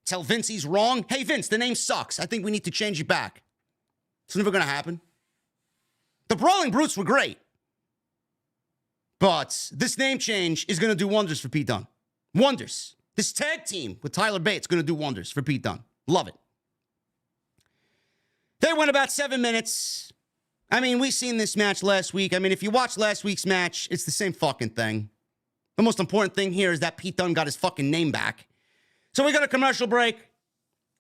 Tell Vince he's wrong? Hey, Vince, the name sucks. I think we need to change it back. It's never going to happen. The Brawling Brutes were great. But this name change is going to do wonders for Pete Dunne. Wonders. This tag team with Tyler Bates is going to do wonders for Pete Dunne. Love it. They went about 7 minutes. I mean, we seen this match last week. I mean, if you watch last week's match, it's the same fucking thing. The most important thing here is that Pete Dunne got his fucking name back. So we got a commercial break,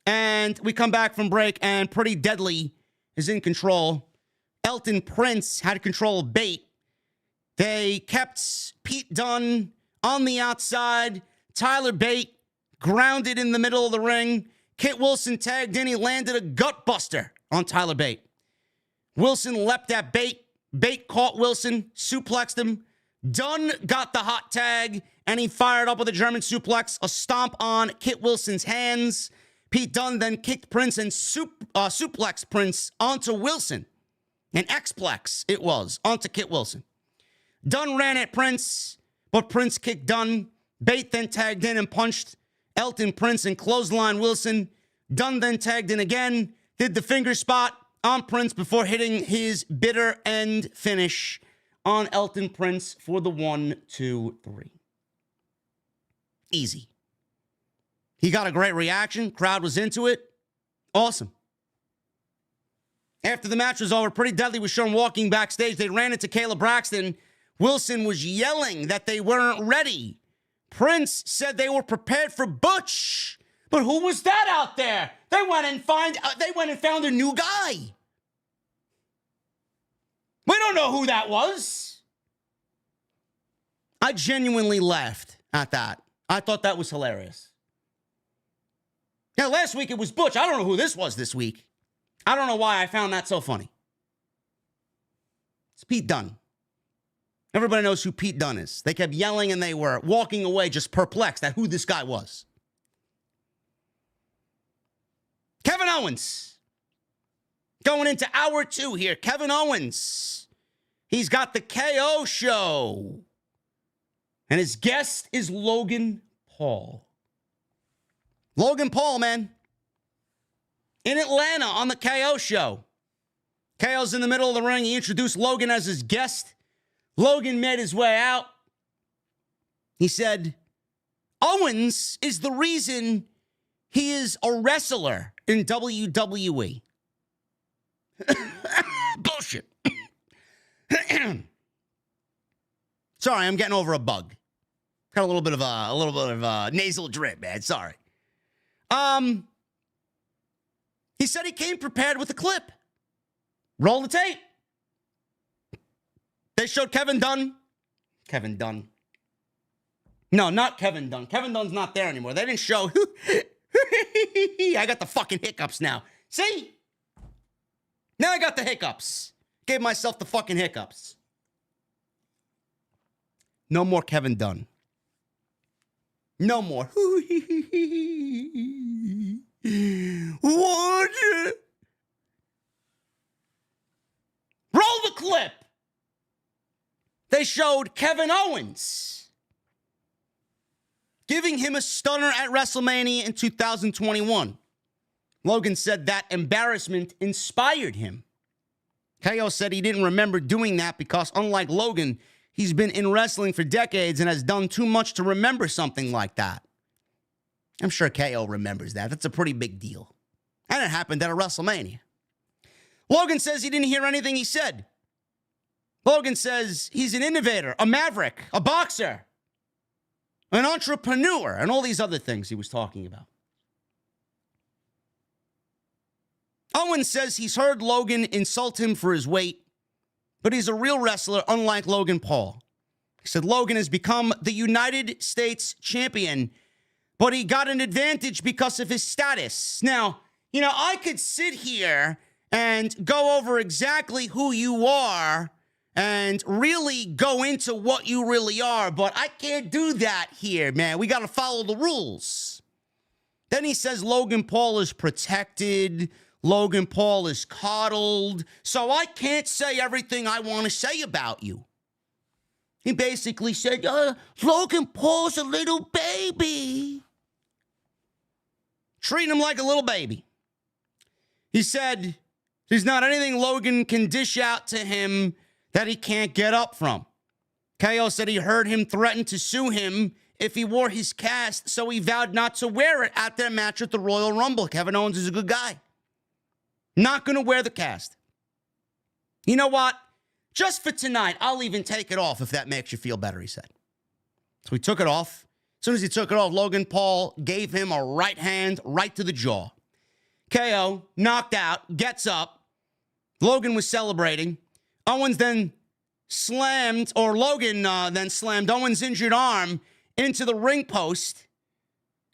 and we come back from break, and Pretty Deadly is in control. Elton Prince had control of Bate. They kept Pete Dunne on the outside. Tyler Bate grounded in the middle of the ring. Kit Wilson tagged in. He landed a gut buster on Tyler Bate. Wilson leapt at Bate. Bate caught Wilson, suplexed him. Dunne got the hot tag, and he fired up with a German suplex, a stomp on Kit Wilson's hands. Pete Dunne then kicked Prince and suplexed Prince onto Wilson. An X-plex it was, onto Kit Wilson. Dunne ran at Prince, but Prince kicked Dunne. Bate then tagged in and punched Elton Prince and clothesline Wilson. Dunne then tagged in again, did the finger spot on Prince before hitting his bitter end finish on Elton Prince for the 1, 2, 3. Easy. He got a great reaction. Crowd was into it. Awesome. After the match was over, Pretty Deadly was shown walking backstage. They ran into Kayla Braxton. Wilson was yelling that they weren't ready. Prince said they were prepared for Butch. But who was that out there? They went and found a new guy. We don't know who that was. I genuinely laughed at that. I thought that was hilarious. Now, last week it was Butch. I don't know who this was this week. I don't know why I found that so funny. It's Pete Dunne. Everybody knows who Pete Dunne is. They kept yelling and they were walking away just perplexed at who this guy was. Kevin Owens. Going into hour 2 here. Kevin Owens. He's got the KO show. And his guest is Logan Paul. Logan Paul, man. In Atlanta on the KO show. KO's in the middle of the ring. He introduced Logan as his guest. Logan made his way out. He said, Owens is the reason he is a wrestler in WWE. Bullshit. Sorry, I'm getting over a bug. Got a little bit of a nasal drip, man. Sorry. He said he came prepared with a clip. Roll the tape. They showed Kevin Dunne. Kevin Dunne. No, not Kevin Dunne. Kevin Dunne's not there anymore. They didn't show. I got the fucking hiccups now. See? Now I got the hiccups. Gave myself the fucking hiccups. No more Kevin Dunne. No more. What? Roll the clip. They showed Kevin Owens giving him a stunner at WrestleMania in 2021. Logan said that embarrassment inspired him. KO said he didn't remember doing that because, unlike Logan, he's been in wrestling for decades and has done too much to remember something like that. I'm sure KO remembers that. That's a pretty big deal. And it happened at a WrestleMania. Logan says he didn't hear anything he said. Logan says he's an innovator, a maverick, a boxer, an entrepreneur, and all these other things he was talking about. Owen says he's heard Logan insult him for his weight, but he's a real wrestler, unlike Logan Paul. He said Logan has become the United States champion, but he got an advantage because of his status. Now, I could sit here and go over exactly who you are and really go into what you really are, but I can't do that here, man. We got to follow the rules. Then he says Logan Paul is protected. Logan Paul is coddled. So I can't say everything I want to say about you. He basically said, Logan Paul's a little baby. Treat him like a little baby. He said there's not anything Logan can dish out to him that he can't get up from. KO said he heard him threaten to sue him if he wore his cast, so he vowed not to wear it at their match at the Royal Rumble. Kevin Owens is a good guy. Not going to wear the cast. You know what? Just for tonight, I'll even take it off if that makes you feel better, he said. So he took it off. As soon as he took it off, Logan Paul gave him a right hand right to the jaw. KO, knocked out, gets up. Logan was celebrating. Owens then slammed, or Logan then slammed Owens' injured arm into the ring post.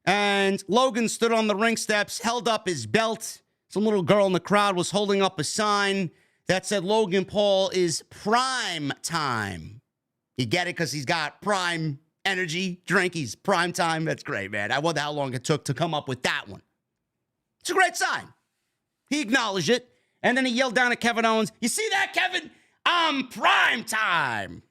And Logan stood on the ring steps, held up his belt. Some little girl in the crowd was holding up a sign that said Logan Paul is prime time. You get it? Because he's got prime energy drink. He's prime time. That's great, man. I wonder how long it took to come up with that one. It's a great sign. He acknowledged it. And then he yelled down at Kevin Owens, "You see that, Kevin? I'm prime time."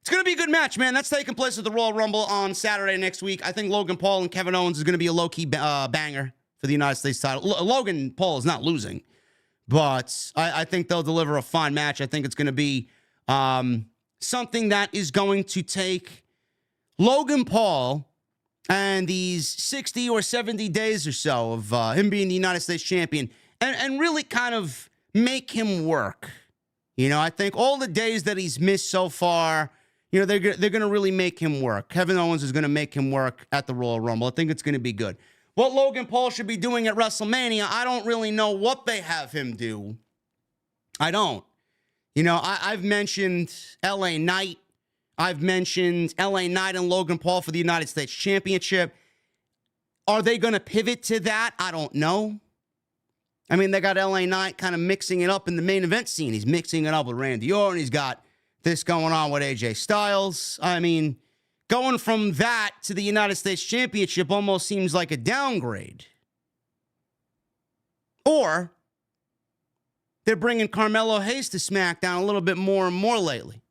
It's going to be a good match, man. That's taking place at the Royal Rumble on Saturday next week. I think Logan Paul and Kevin Owens is going to be a low-key banger for the United States title. Logan Paul is not losing, but I think they'll deliver a fine match. I think it's going to be something that is going to take Logan Paul and these 60 or 70 days or so of him being the United States champion and really kind of make him work. You know, I think all the days that he's missed so far, you know, they're going to really make him work. Kevin Owens is going to make him work at the Royal Rumble. I think it's going to be good. What Logan Paul should be doing at WrestleMania, I don't really know what they have him do. I don't. You know, I've mentioned LA Knight. I've mentioned LA Knight and Logan Paul for the United States Championship. Are they going to pivot to that? I don't know. I mean, they got LA Knight kind of mixing it up in the main event scene. He's mixing it up with Randy Orton. He's got this going on with AJ Styles. I mean, going from that to the United States Championship almost seems like a downgrade. Or they're bringing Carmelo Hayes to SmackDown a little bit more and more lately.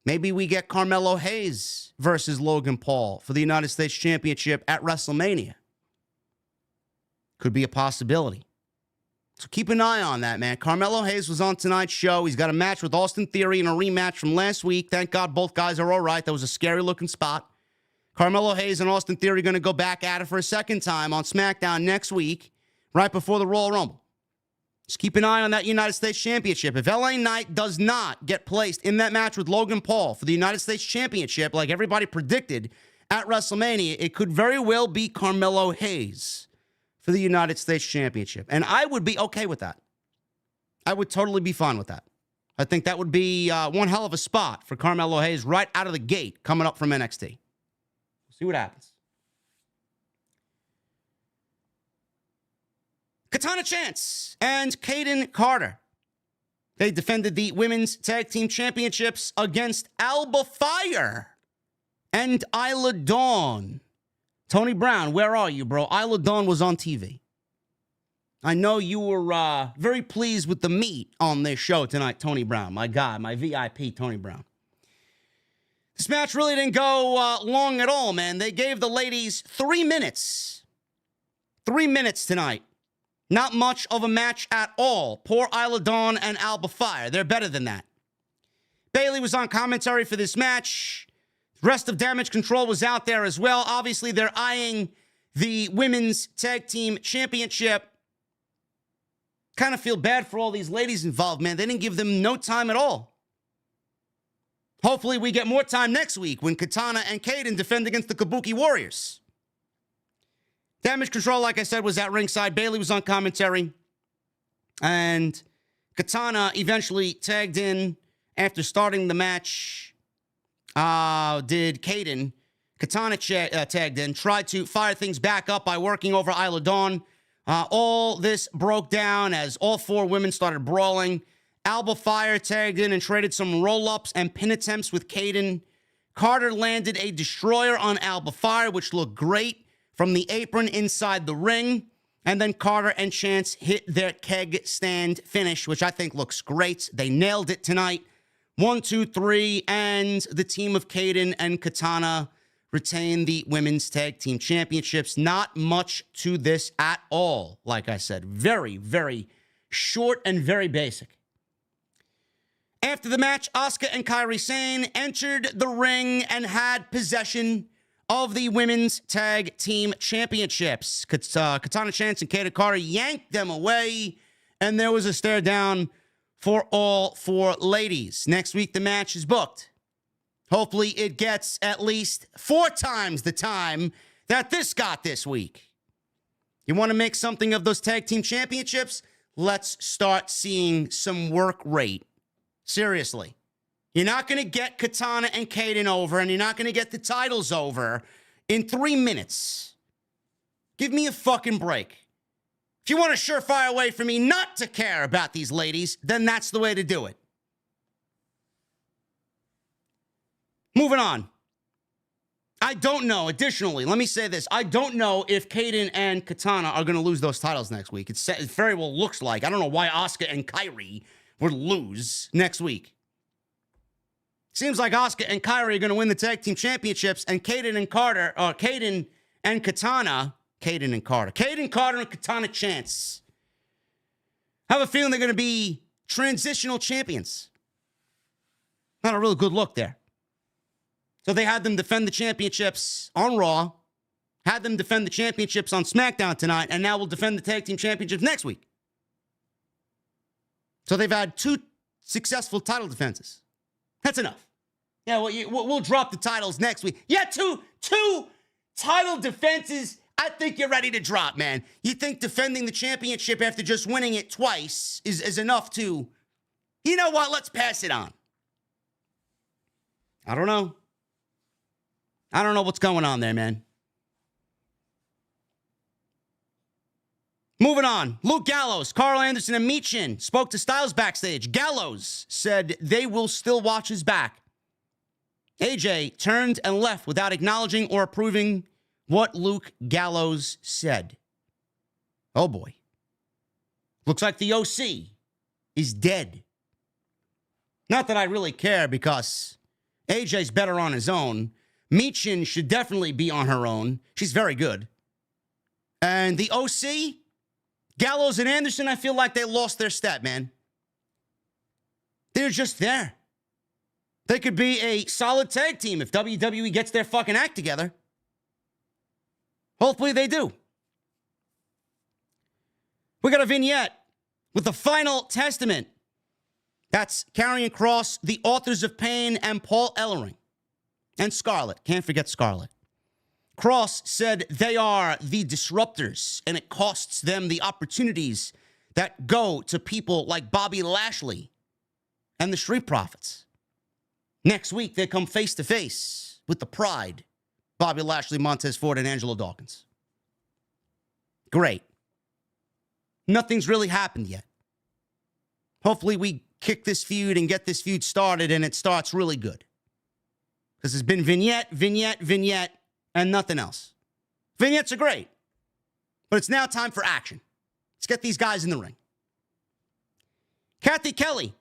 Maybe we get Carmelo Hayes versus Logan Paul for the United States Championship at WrestleMania. Could be a possibility. So keep an eye on that, man. Carmelo Hayes was on tonight's show. He's got a match with Austin Theory and a rematch from last week. Thank God both guys are all right. That was a scary-looking spot. Carmelo Hayes and Austin Theory going to go back at it for a second time on SmackDown next week, right before the Royal Rumble. Just keep an eye on that United States Championship. If LA Knight does not get placed in that match with Logan Paul for the United States Championship, like everybody predicted at WrestleMania, it could very well be Carmelo Hayes for the United States Championship. And I would be okay with that. I would totally be fine with that. I think that would be one hell of a spot for Carmelo Hayes right out of the gate coming up from NXT. We'll see what happens. Katana Chance and Kaden Carter. They defended the Women's Tag Team Championships against Alba Fire and Isla Dawn. Tony Brown, where are you, bro? Isla Dawn was on TV. I know you were very pleased with the meat on this show tonight, Tony Brown. My God, my VIP, Tony Brown. This match really didn't go long at all, man. They gave the ladies 3 minutes. 3 minutes tonight. Not much of a match at all. Poor Isla Dawn and Alba Fire. They're better than that. Bayley was on commentary for this match. The rest of Damage Control was out there as well. Obviously, they're eyeing the Women's Tag Team Championship. Kind of feel bad for all these ladies involved, man. They didn't give them no time at all. Hopefully, we get more time next week when Katana and Kaden defend against the Kabuki Warriors. Damage Control, like I said, was at ringside. Bayley was on commentary. And Katana eventually tagged in after starting the match. Did Kaden. Katana tagged in, tried to fire things back up by working over Isla Dawn. All this broke down as all 4 women started brawling. Alba Fire tagged in and traded some roll-ups and pin attempts with Kaden. Carter landed a destroyer on Alba Fire, which looked great from the apron inside the ring. And then Carter and Chance hit their keg stand finish, which I think looks great. They nailed it tonight. 1, 2, 3, and the team of Kaden and Katana retain the Women's Tag Team Championships. Not much to this at all, like I said. Very, very short and very basic. After the match, Asuka and Kairi Sane entered the ring and had possession of the Women's Tag Team Championships. Katana Chance and Kaden Carter yanked them away, and there was a stare down for all 4 ladies. Next week, the match is booked. Hopefully, it gets at least 4 times the time that this got this week. You want to make something of those Tag Team Championships? Let's start seeing some work rate. Seriously. You're not going to get Katana and Kaden over, and you're not going to get the titles over in 3 minutes. Give me a fucking break. If you want a surefire way for me not to care about these ladies, then that's the way to do it. Moving on. I don't know. Additionally, let me say this. I don't know if Kaden and Katana are going to lose those titles next week. It very well looks like. I don't know why Asuka and Kairi would lose next week. Seems like Asuka and Kairi are going to win the tag team championships, and Caden and Carter and Katana Chance. I have a feeling they're going to be transitional champions. Not a real good look there. So they had them defend the championships on Raw, had them defend the championships on SmackDown tonight, and now will defend the tag team championships next week. So they've had 2 successful title defenses. That's enough. Yeah, we'll drop the titles next week. Yeah, two title defenses. I think you're ready to drop, man. You think defending the championship after just winning it twice is enough to, you know what, let's pass it on. I don't know. I don't know what's going on there, man. Moving on. Luke Gallows, Carl Anderson, and Michin spoke to Styles backstage. Gallows said they will still watch his back. AJ turned and left without acknowledging or approving what Luke Gallows said. Oh boy. Looks like the OC is dead. Not that I really care because AJ's better on his own. Michin should definitely be on her own. She's very good. And the OC, Gallows and Anderson, I feel like they lost their step, man. They're just there. They could be a solid tag team if WWE gets their fucking act together. Hopefully they do. We got a vignette with the Final Testament. That's Karrion Kross, the Authors of Pain, and Paul Ellering. And Scarlett. Can't forget Scarlett. Kross said they are the disruptors, and it costs them the opportunities that go to people like Bobby Lashley and the Street Profits. Next week, they come face-to-face with the Pride, Bobby Lashley, Montez Ford, and Angelo Dawkins. Great. Nothing's really happened yet. Hopefully, we kick this feud and get this feud started, and it starts really good. Because there's been vignette, and nothing else. Vignettes are great. But it's now time for action. Let's get these guys in the ring. Kathy Kelly.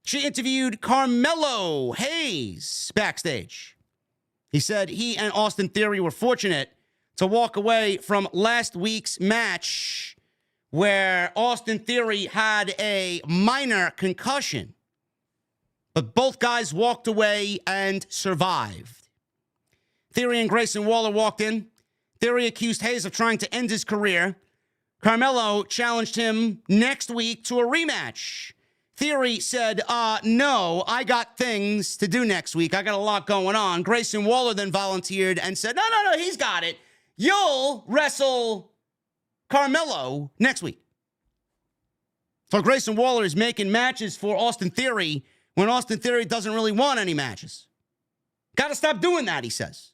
She interviewed Carmelo Hayes backstage. He said he and Austin Theory were fortunate to walk away from last week's match where Austin Theory had a minor concussion. But both guys walked away and survived. Theory and Grayson Waller walked in. Theory accused Hayes of trying to end his career. Carmelo challenged him next week to a rematch. Theory said, no, I got things to do next week. I got a lot going on. Grayson Waller then volunteered and said, no, he's got it. You'll wrestle Carmelo next week. So Grayson Waller is making matches for Austin Theory when Austin Theory doesn't really want any matches. Got to stop doing that, he says.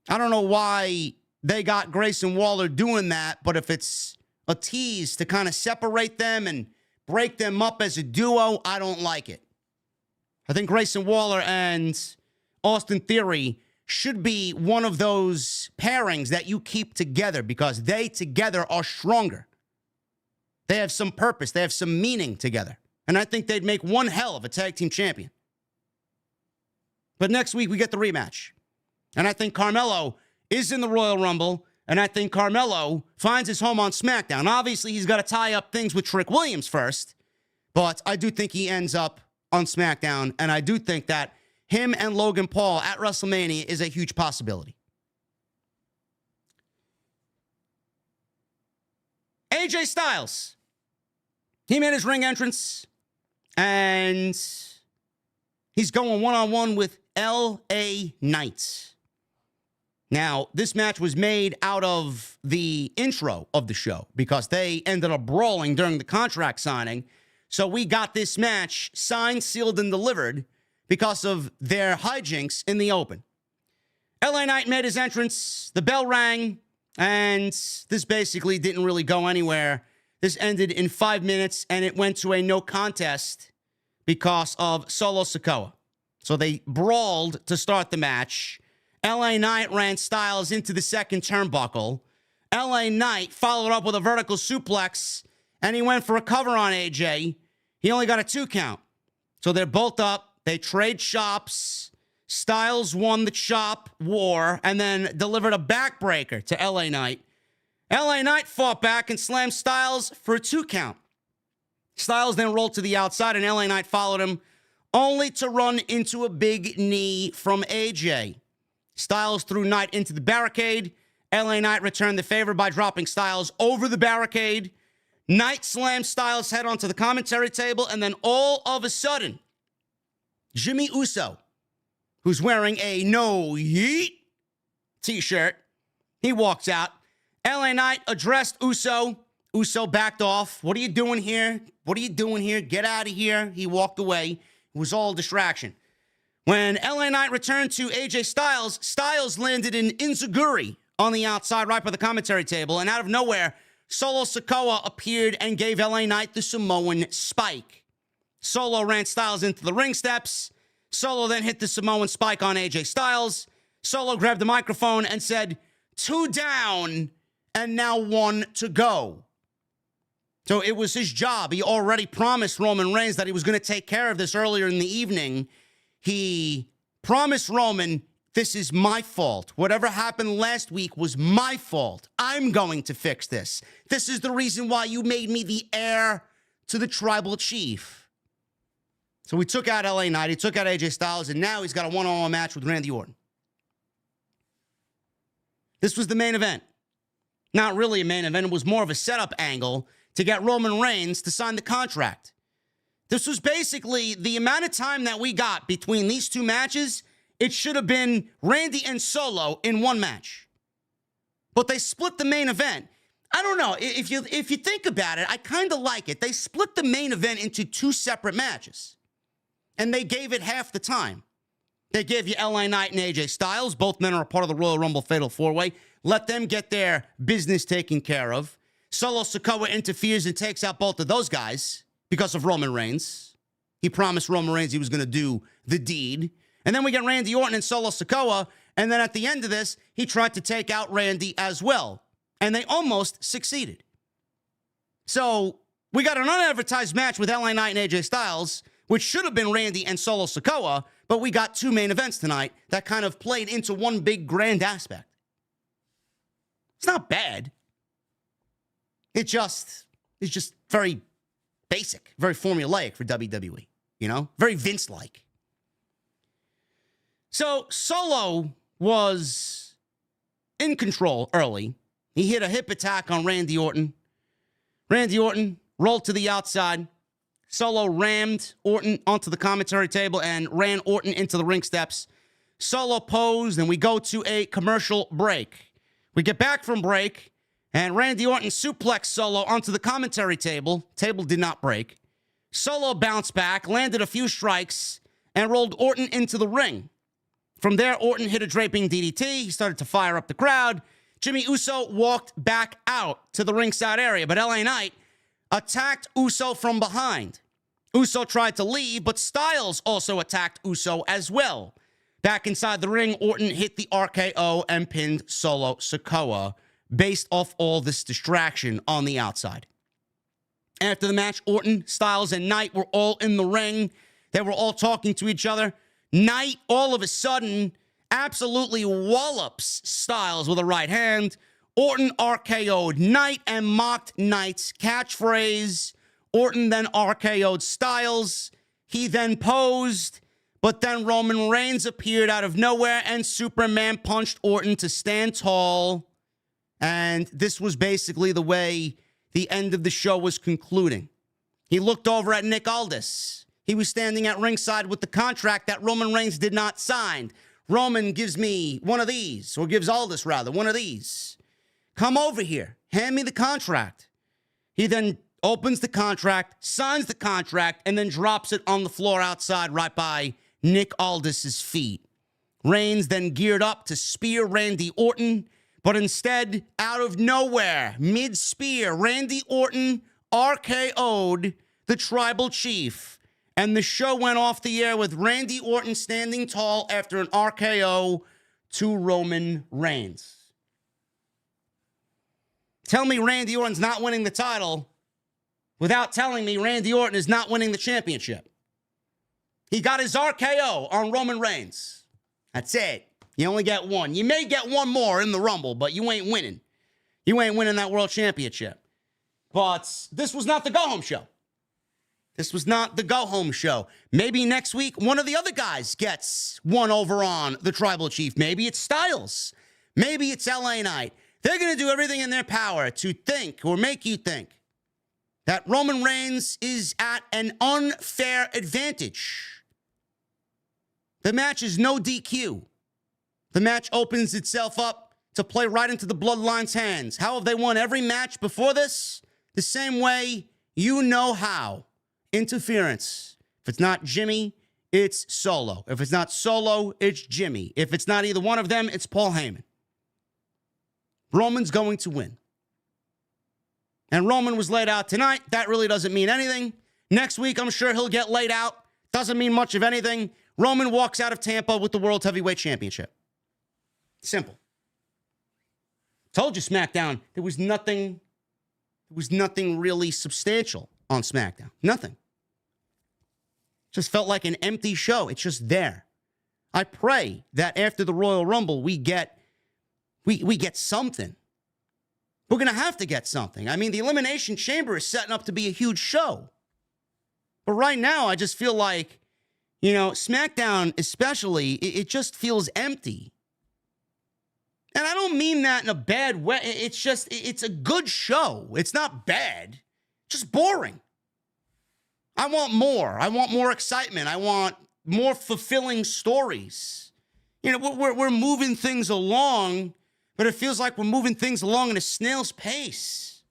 I don't know why they got Grayson Waller doing that, but if it's a tease to kind of separate them and break them up as a duo, I don't like it. I think Grayson Waller and Austin Theory should be one of those pairings that you keep together because they together are stronger. They have some purpose. They have some meaning together. And I think they'd make one hell of a tag team champion. But next week, we get the rematch. And I think Carmelo is in the Royal Rumble. And I think Carmelo finds his home on SmackDown. Obviously, he's got to tie up things with Trick Williams first. But I do think he ends up on SmackDown. And I do think that him and Logan Paul at WrestleMania is a huge possibility. AJ Styles. He made his ring entrance. And he's going one-on-one with LA Knight. Now, this match was made out of the intro of the show because they ended up brawling during the contract signing. So we got this match signed, sealed, and delivered because of their hijinks in the open. LA Knight made his entrance, the bell rang, and this basically didn't really go anywhere. This ended in 5 minutes, and it went to a no contest because of Solo Sikoa. So they brawled to start the match. LA Knight ran Styles into the second turnbuckle. LA Knight followed up with a vertical suplex, and he went for a cover on AJ. He only got a 2 count. So they're both up. They trade chops. Styles won the chop war and then delivered a backbreaker to LA Knight. LA Knight fought back and slammed Styles for a 2 count. Styles then rolled to the outside and LA Knight followed him, only to run into a big knee from AJ. Styles threw Knight into the barricade. LA Knight returned the favor by dropping Styles over the barricade. Knight slammed Styles' head onto the commentary table, and then all of a sudden, Jimmy Uso, who's wearing a No Yeet t-shirt, he walks out. LA Knight addressed Uso. Uso backed off. What are you doing here? What are you doing here? Get out of here. He walked away. It was all a distraction. When LA Knight returned to AJ Styles, Styles landed in Inzaguri on the outside right by the commentary table, and out of nowhere, Solo Sikoa appeared and gave LA Knight the Samoan spike. Solo ran Styles into the ring steps. Solo then hit the Samoan spike on AJ Styles. Solo grabbed the microphone and said, 2 down and now 1 to go. So it was his job. He already promised Roman Reigns that he was going to take care of this earlier in the evening. He promised Roman, this is my fault. Whatever happened last week was my fault. I'm going to fix this. This is the reason why you made me the heir to the tribal chief. So we took out LA Knight, he took out AJ Styles, and now he's got a one-on-one match with Randy Orton. This was the main event. Not really a main event. It was more of a setup angle to get Roman Reigns to sign the contract. This was basically the amount of time that we got between these 2 matches. It should have been Randy and Solo in 1 match. But they split the main event. I don't know. If you think about it, I kind of like it. They split the main event into 2 separate matches. And they gave it half the time. They gave you LA Knight and AJ Styles. Both men are a part of the Royal Rumble Fatal 4-Way. Let them get their business taken care of. Solo Sikoa interferes and takes out both of those guys because of Roman Reigns. He promised Roman Reigns he was going to do the deed. And then we get Randy Orton and Solo Sikoa. And then at the end of this, he tried to take out Randy as well. And they almost succeeded. So we got an unadvertised match with LA Knight and AJ Styles, which should have been Randy and Solo Sikoa, but we got 2 main events tonight that kind of played into one big grand aspect. It's not bad. It's just very basic, very formulaic for WWE, you know? Very Vince-like. So Solo was in control early. He hit a hip attack on Randy Orton. Randy Orton rolled to the outside. Solo rammed Orton onto the commentary table and ran Orton into the ring steps. Solo posed, and we go to a commercial break. We get back from break, and Randy Orton suplexed Solo onto the commentary table. Table did not break. Solo bounced back, landed a few strikes, and rolled Orton into the ring. From there, Orton hit a draping DDT. He started to fire up the crowd. Jimmy Uso walked back out to the ringside area, but LA Knight attacked Uso from behind. Uso tried to leave, but Styles also attacked Uso as well. Back inside the ring, Orton hit the RKO and pinned Solo Sikoa based off all this distraction on the outside. After the match, Orton, Styles, and Knight were all in the ring. They were all talking to each other. Knight, all of a sudden, absolutely wallops Styles with a right hand. Orton RKO'd Knight and mocked Knight's catchphrase. Orton then RKO'd Styles. He then posed, but then Roman Reigns appeared out of nowhere and Superman punched Orton to stand tall. And this was basically the way the end of the show was concluding. He looked over at Nick Aldis. He was standing at ringside with the contract that Roman Reigns did not sign. Roman gives me one of these, or gives Aldis rather, one of these. Come over here. Hand me the contract. He then opens the contract, signs the contract, and then drops it on the floor outside right by Nick Aldis's feet. Reigns then geared up to spear Randy Orton, but instead, out of nowhere, mid-spear, Randy Orton RKO'd the tribal chief. And the show went off the air with Randy Orton standing tall after an RKO to Roman Reigns. Tell me Randy Orton's not winning the title without telling me Randy Orton is not winning the championship. He got his RKO on Roman Reigns. That's it. You only get one. You may get one more in the Rumble, but you ain't winning. You ain't winning that world championship. But this was not the go-home show. This was not the go-home show. Maybe next week, one of the other guys gets one over on the Tribal Chief. Maybe it's Styles. Maybe it's LA Knight. They're going to do everything in their power to think or make you think that Roman Reigns is at an unfair advantage. The match is no DQ. The match opens itself up to play right into the Bloodline's hands. How have they won every match before this? The same way you know how. Interference. If it's not Jimmy, it's Solo. If it's not Solo, it's Jimmy. If it's not either one of them, it's Paul Heyman. Roman's going to win. And Roman was laid out tonight. That really doesn't mean anything. Next week, I'm sure he'll get laid out. Doesn't mean much of anything. Roman walks out of Tampa with the World Heavyweight Championship. Simple. Told you SmackDown, there was nothing really substantial on SmackDown. Nothing. Just felt like an empty show. It's just there. I pray that after the Royal Rumble, we get something. We're going to have to get something. I mean, the Elimination Chamber is setting up to be a huge show. But right now, I just feel like, SmackDown especially, it just feels empty. And I don't mean that in a bad way. It's a good show. It's not bad. Just boring. I want more. I want more excitement. I want more fulfilling stories. We're moving things along, but it feels like we're moving things along at a snail's pace.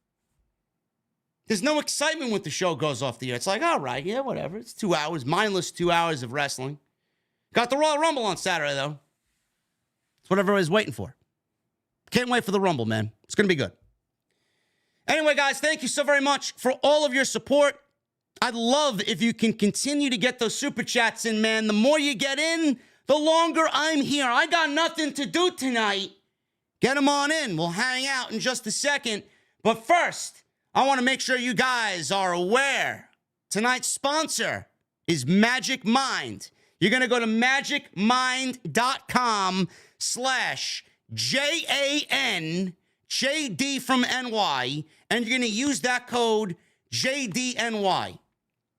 There's no excitement when the show goes off the air. It's like, all right, yeah, whatever. It's 2 hours, mindless 2 hours of wrestling. Got the Royal Rumble on Saturday, though. That's what everybody's waiting for. Can't wait for the Rumble, man. It's going to be good. Anyway, guys, thank you so very much for all of your support. I'd love if you can continue to get those super chats in, man. The more you get in, the longer I'm here. I got nothing to do tonight. Get them on in. We'll hang out in just a second. But first, I want to make sure you guys are aware. Tonight's sponsor is Magic Mind. You're going to go to magicmind.com/JAN, JD from NY, and you're going to use that code JDNY.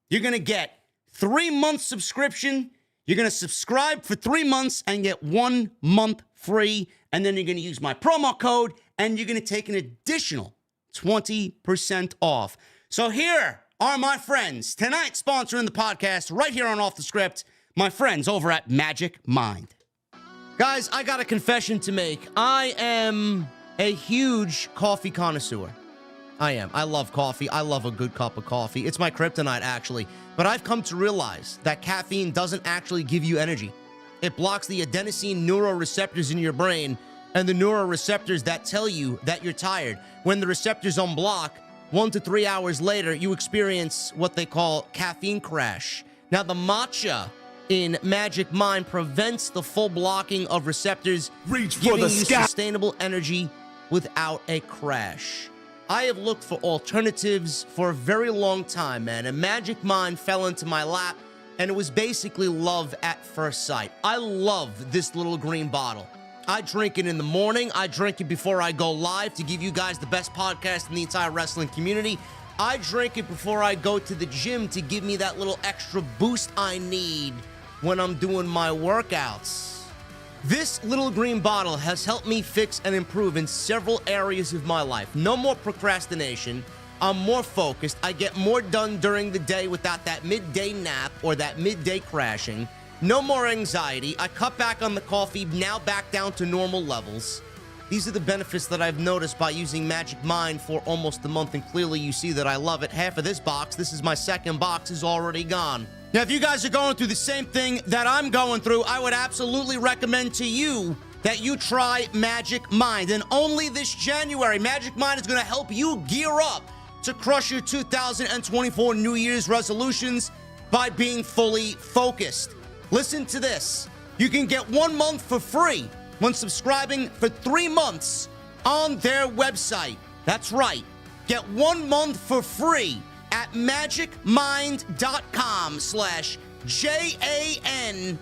You're going to get 3-month subscription. You're going to subscribe for 3 months and get 1 month free. And then you're going to use my promo code and you're going to take an additional 20% off. So here are my friends. Tonight, sponsoring the podcast right here on Off the Script, my friends over at Magic Mind. Guys, I got a confession to make. I am a huge coffee connoisseur. I am. I love coffee. I love a good cup of coffee. It's my kryptonite, actually. But I've come to realize that caffeine doesn't actually give you energy. It blocks the adenosine neuroreceptors in your brain and the neuroreceptors that tell you that you're tired. When the receptors unblock, 1 to 3 hours later, you experience what they call caffeine crash. Now, the matcha in Magic Mind prevents the full blocking of receptors, giving you sustainable energy without a crash. I have looked for alternatives for a very long time, man, and Magic Mind fell into my lap, and it was basically love at first sight. I love this little green bottle. I drink it in the morning. I drink it before I go live to give you guys the best podcast in the entire wrestling community. I drink it before I go to the gym to give me that little extra boost I need when I'm doing my workouts. This little green bottle has helped me fix and improve in several areas of my life. No more procrastination. I'm more focused. I get more done during the day without that midday nap or that midday crashing. No more anxiety. I cut back on the coffee, now back down to normal levels. These are the benefits that I've noticed by using Magic Mind for almost a month, and clearly you see that I love it. Half of this box, this is my second box, is already gone. Now, if you guys are going through the same thing that I'm going through, I would absolutely recommend to you that you try Magic Mind. And only this January, Magic Mind is going to help you gear up to crush your 2024 New Year's resolutions by being fully focused. Listen to this. You can get 1 month for free when subscribing for 3 months on their website. That's right. Get 1 month for free at magicmind.com/JDNY. JANJD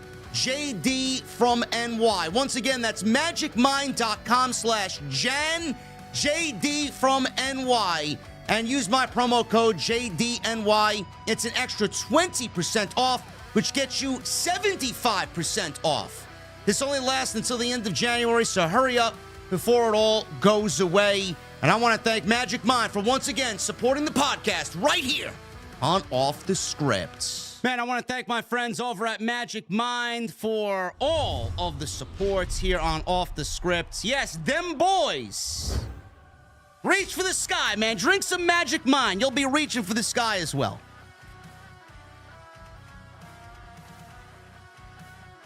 from NY. Once again, that's magicmind.com/Jan, JD from NY. And use my promo code JDNY. It's an extra 20% off, which gets you 75% off. This only lasts until the end of January, so hurry up before it all goes away. And I want to thank Magic Mind for once again supporting the podcast right here on Off the Script. Man, I want to thank my friends over at Magic Mind for all of the supports here on Off the Script. Yes, them boys. Reach for the sky, man. Drink some Magic Mind. You'll be reaching for the sky as well.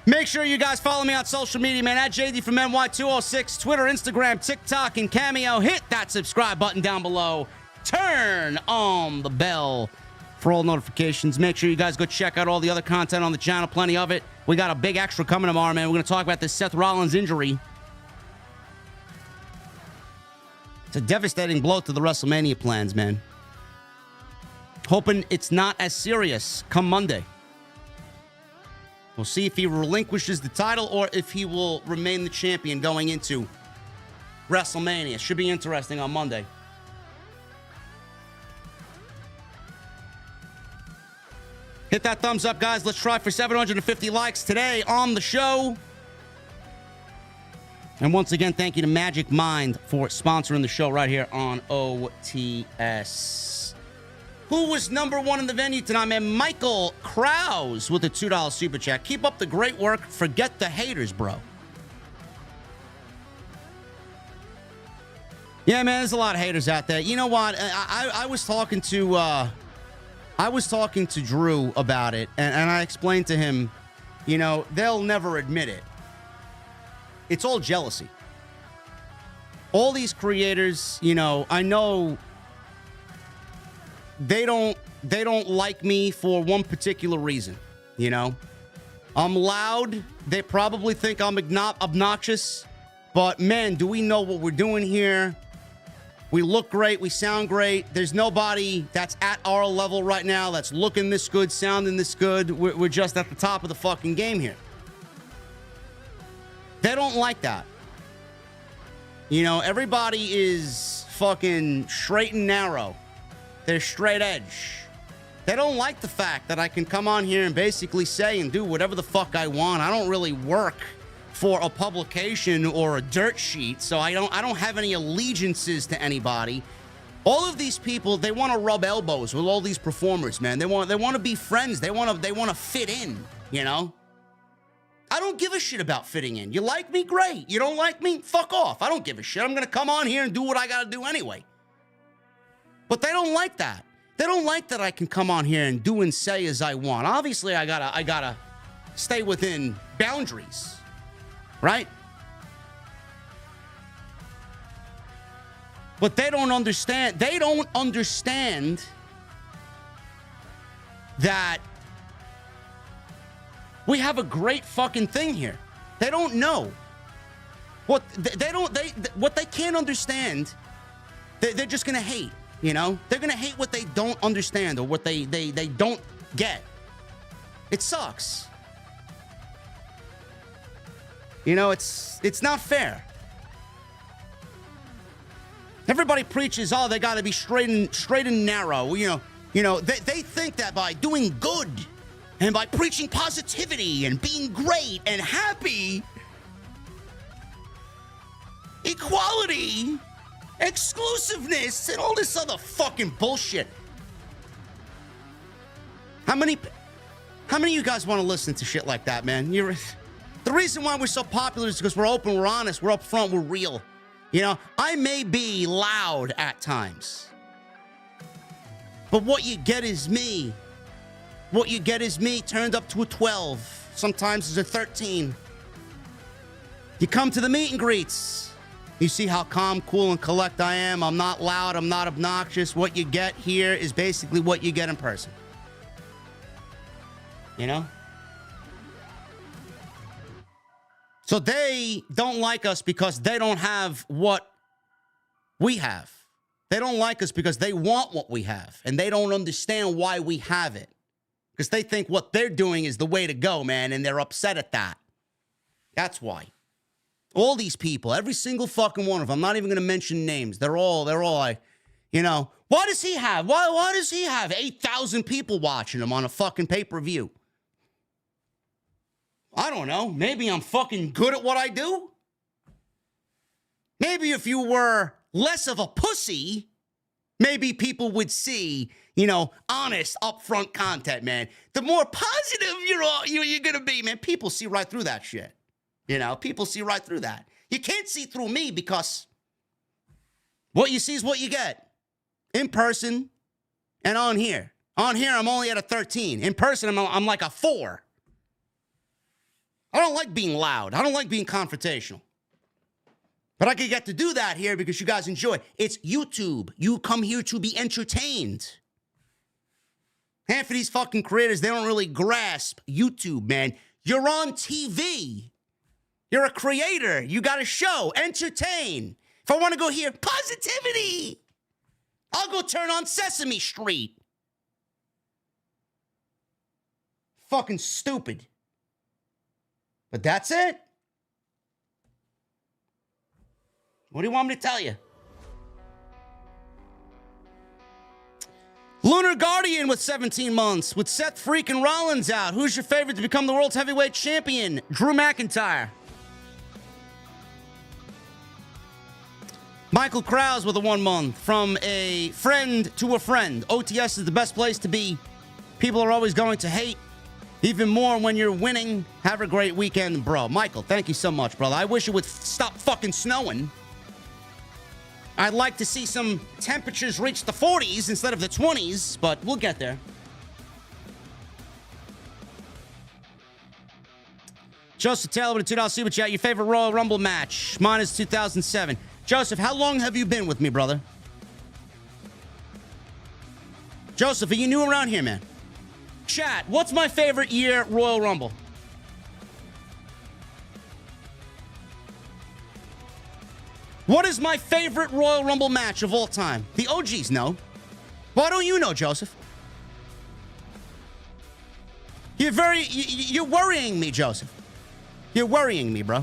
Make sure you guys follow me on social media, man. At JD from NY206, Twitter, Instagram, TikTok, and Cameo. Hit that subscribe button down below. Turn on the bell for all notifications. Make sure you guys go check out all the other content on the channel. Plenty of it. We got a big extra coming tomorrow, man. We're going to talk about this Seth Rollins injury. It's a devastating blow to the WrestleMania plans, man. Hoping it's not as serious come Monday. We'll see if he relinquishes the title or if he will remain the champion going into WrestleMania. Should be interesting on Monday. Hit that thumbs up, guys. Let's try for 750 likes today on the show. And once again, thank you to Magic Mind for sponsoring the show right here on OTS. Who was number one in the venue tonight, man? Michael Krause with a $2 super chat. Keep up the great work. Forget the haters, bro. Yeah, man, there's a lot of haters out there. You know what? I was talking to Drew about it, and I explained to him, you know, they'll never admit it. It's all jealousy. All these creators, you know, I know they don't like me for one particular reason, you know. I'm loud. They probably think I'm obnoxious, but man, do we know what we're doing here? We look great. We sound great. There's nobody that's at our level right now that's looking this good, sounding this good. We're just at the top of the fucking game here. They don't like that. You know, everybody is fucking straight and narrow. They're straight edge. They don't like the fact that I can come on here and basically say and do whatever the fuck I want. I don't really work for a publication or a dirt sheet, so I don't have any allegiances to anybody. All of these people, they want to rub elbows with all these performers, man. They want to be friends. They want to fit in, you know? I don't give a shit about fitting in. You like me? Great. You don't like me? Fuck off. I don't give a shit. I'm going to come on here and do what I got to do anyway. But they don't like that. They don't like that I can come on here and do and say as I want. Obviously, I gotta stay within boundaries, right? But they don't understand. They don't understand that we have a great fucking thing here. They don't know. What they can't understand, they're just gonna hate, you know? They're gonna hate what they don't understand or what they don't get. It sucks. You know, it's not fair. Everybody preaches, oh, they gotta be straight and narrow. You know, they think that by doing good and by preaching positivity and being great and happy, equality, exclusiveness, and all this other fucking bullshit. How many of you guys want to listen to shit like that, man? The reason why we're so popular is because we're open, we're honest, we're upfront, we're real. You know, I may be loud at times, but what you get is me. What you get is me turned up to a 12. Sometimes it's a 13. You come to the meet and greets. You see how calm, cool, and collect I am. I'm not loud. I'm not obnoxious. What you get here is basically what you get in person. You know? So they don't like us because they don't have what we have. They don't like us because they want what we have, and they don't understand why we have it. Because they think what they're doing is the way to go, man, and they're upset at that. That's why. All these people, every single fucking one of them, I'm not even going to mention names. They're all like, you know, why does he have 8,000 people watching him on a fucking pay-per-view? I don't know. Maybe I'm fucking good at what I do? Maybe if you were less of a pussy, maybe people would see, you know, honest, upfront content, man. The more positive you're going to be, man, people see right through that shit. You know, people see right through that. You can't see through me because what you see is what you get. In person and on here. On here, I'm only at a 13. In person, I'm like a 4. I don't like being loud. I don't like being confrontational. But I can get to do that here because you guys enjoy. It's YouTube. You come here to be entertained. Half of these fucking creators, they don't really grasp YouTube, man. You're on TV. You're a creator. You got a show. Entertain. If I want to go hear positivity, I'll go turn on Sesame Street. Fucking stupid. But that's it. What do you want me to tell you? Lunar Guardian with 17 months. With Seth freaking Rollins out, who's your favorite to become the world's heavyweight champion? Drew McIntyre. Michael Krause with a 1 month. From a friend to a friend. OTS is the best place to be. People are always going to hate. Even more when you're winning. Have a great weekend, bro. Michael, thank you so much, brother. I wish it would stop fucking snowing. I'd like to see some temperatures reach the 40s instead of the 20s, but we'll get there. Joseph Taylor with a $2 super chat. Your favorite Royal Rumble match? Mine is 2007. Joseph, how long have you been with me, brother? Joseph, are you new around here, man? Chat, what's my favorite year Royal Rumble? What is my favorite Royal Rumble match of all time? The OGs know. Why don't you know, Joseph? You're worrying me, Joseph. You're worrying me, bro.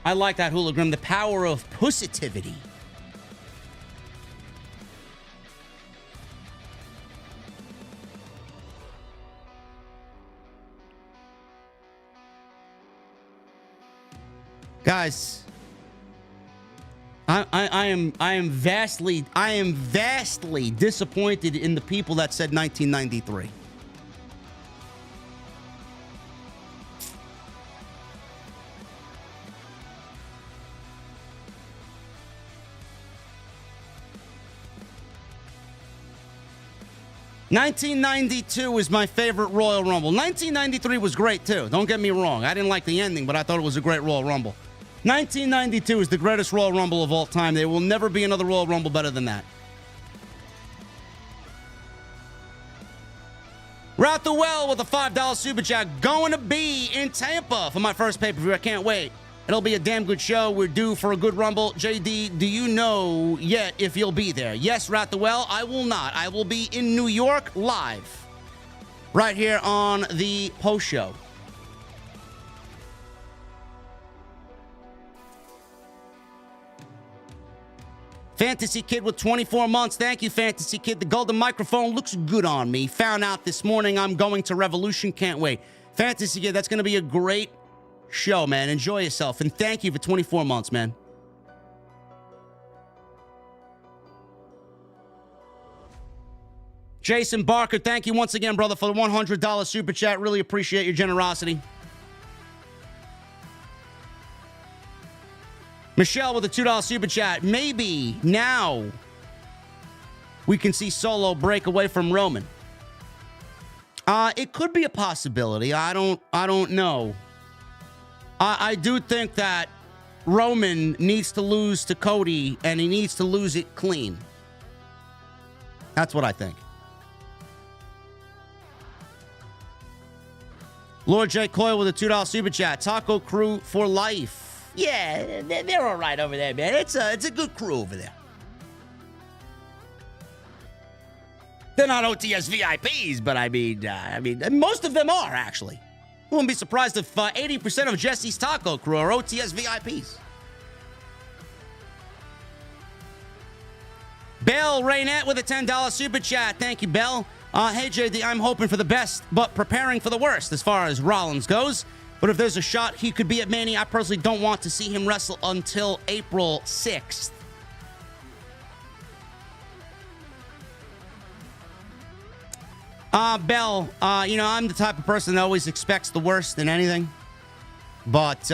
I like that, Hooligan. The power of positivity. Guys, I am vastly disappointed in the people that said 1993. '92 is my favorite Royal Rumble. 1993 was great too. Don't get me wrong. I didn't like the ending, but I thought it was a great Royal Rumble. 1992 is the greatest Royal Rumble of all time. There will never be another Royal Rumble better than that. Route the Well with a $5 super chat. Going to be in Tampa for my first pay-per-view. I can't wait. It'll be a damn good show. We're due for a good Rumble. JD, do you know yet if you'll be there? Yes, Route the Well. I will not. I will be in New York live. Right here on the post show. Fantasy Kid with 24 months. Thank you, Fantasy Kid. The golden microphone looks good on me. Found out this morning I'm going to Revolution. Can't wait. Fantasy Kid, that's going to be a great show, man. Enjoy yourself. And thank you for 24 months, man. Jason Barker, thank you once again, brother, for the $100 super chat. Really appreciate your generosity. Michelle with a $2 super chat. Maybe now we can see Solo break away from Roman. It could be a possibility. I don't know. I do think that Roman needs to lose to Cody, and he needs to lose it clean. That's what I think. Lord J. Coyle with a $2 super chat. Taco Crew for life. Yeah, they're all right over there, man. It's a good crew over there. They're not OTS VIPs, but I mean, most of them are, actually. I wouldn't be surprised if 80% of Jesse's Taco crew are OTS VIPs. Bell Raynette with a $10 super chat. Thank you, Bell. Hey, JD, I'm hoping for the best, but preparing for the worst as far as Rollins goes. But if there's a shot he could be at Mania, I personally don't want to see him wrestle until April 6th. Bell, I'm the type of person that always expects the worst in anything. But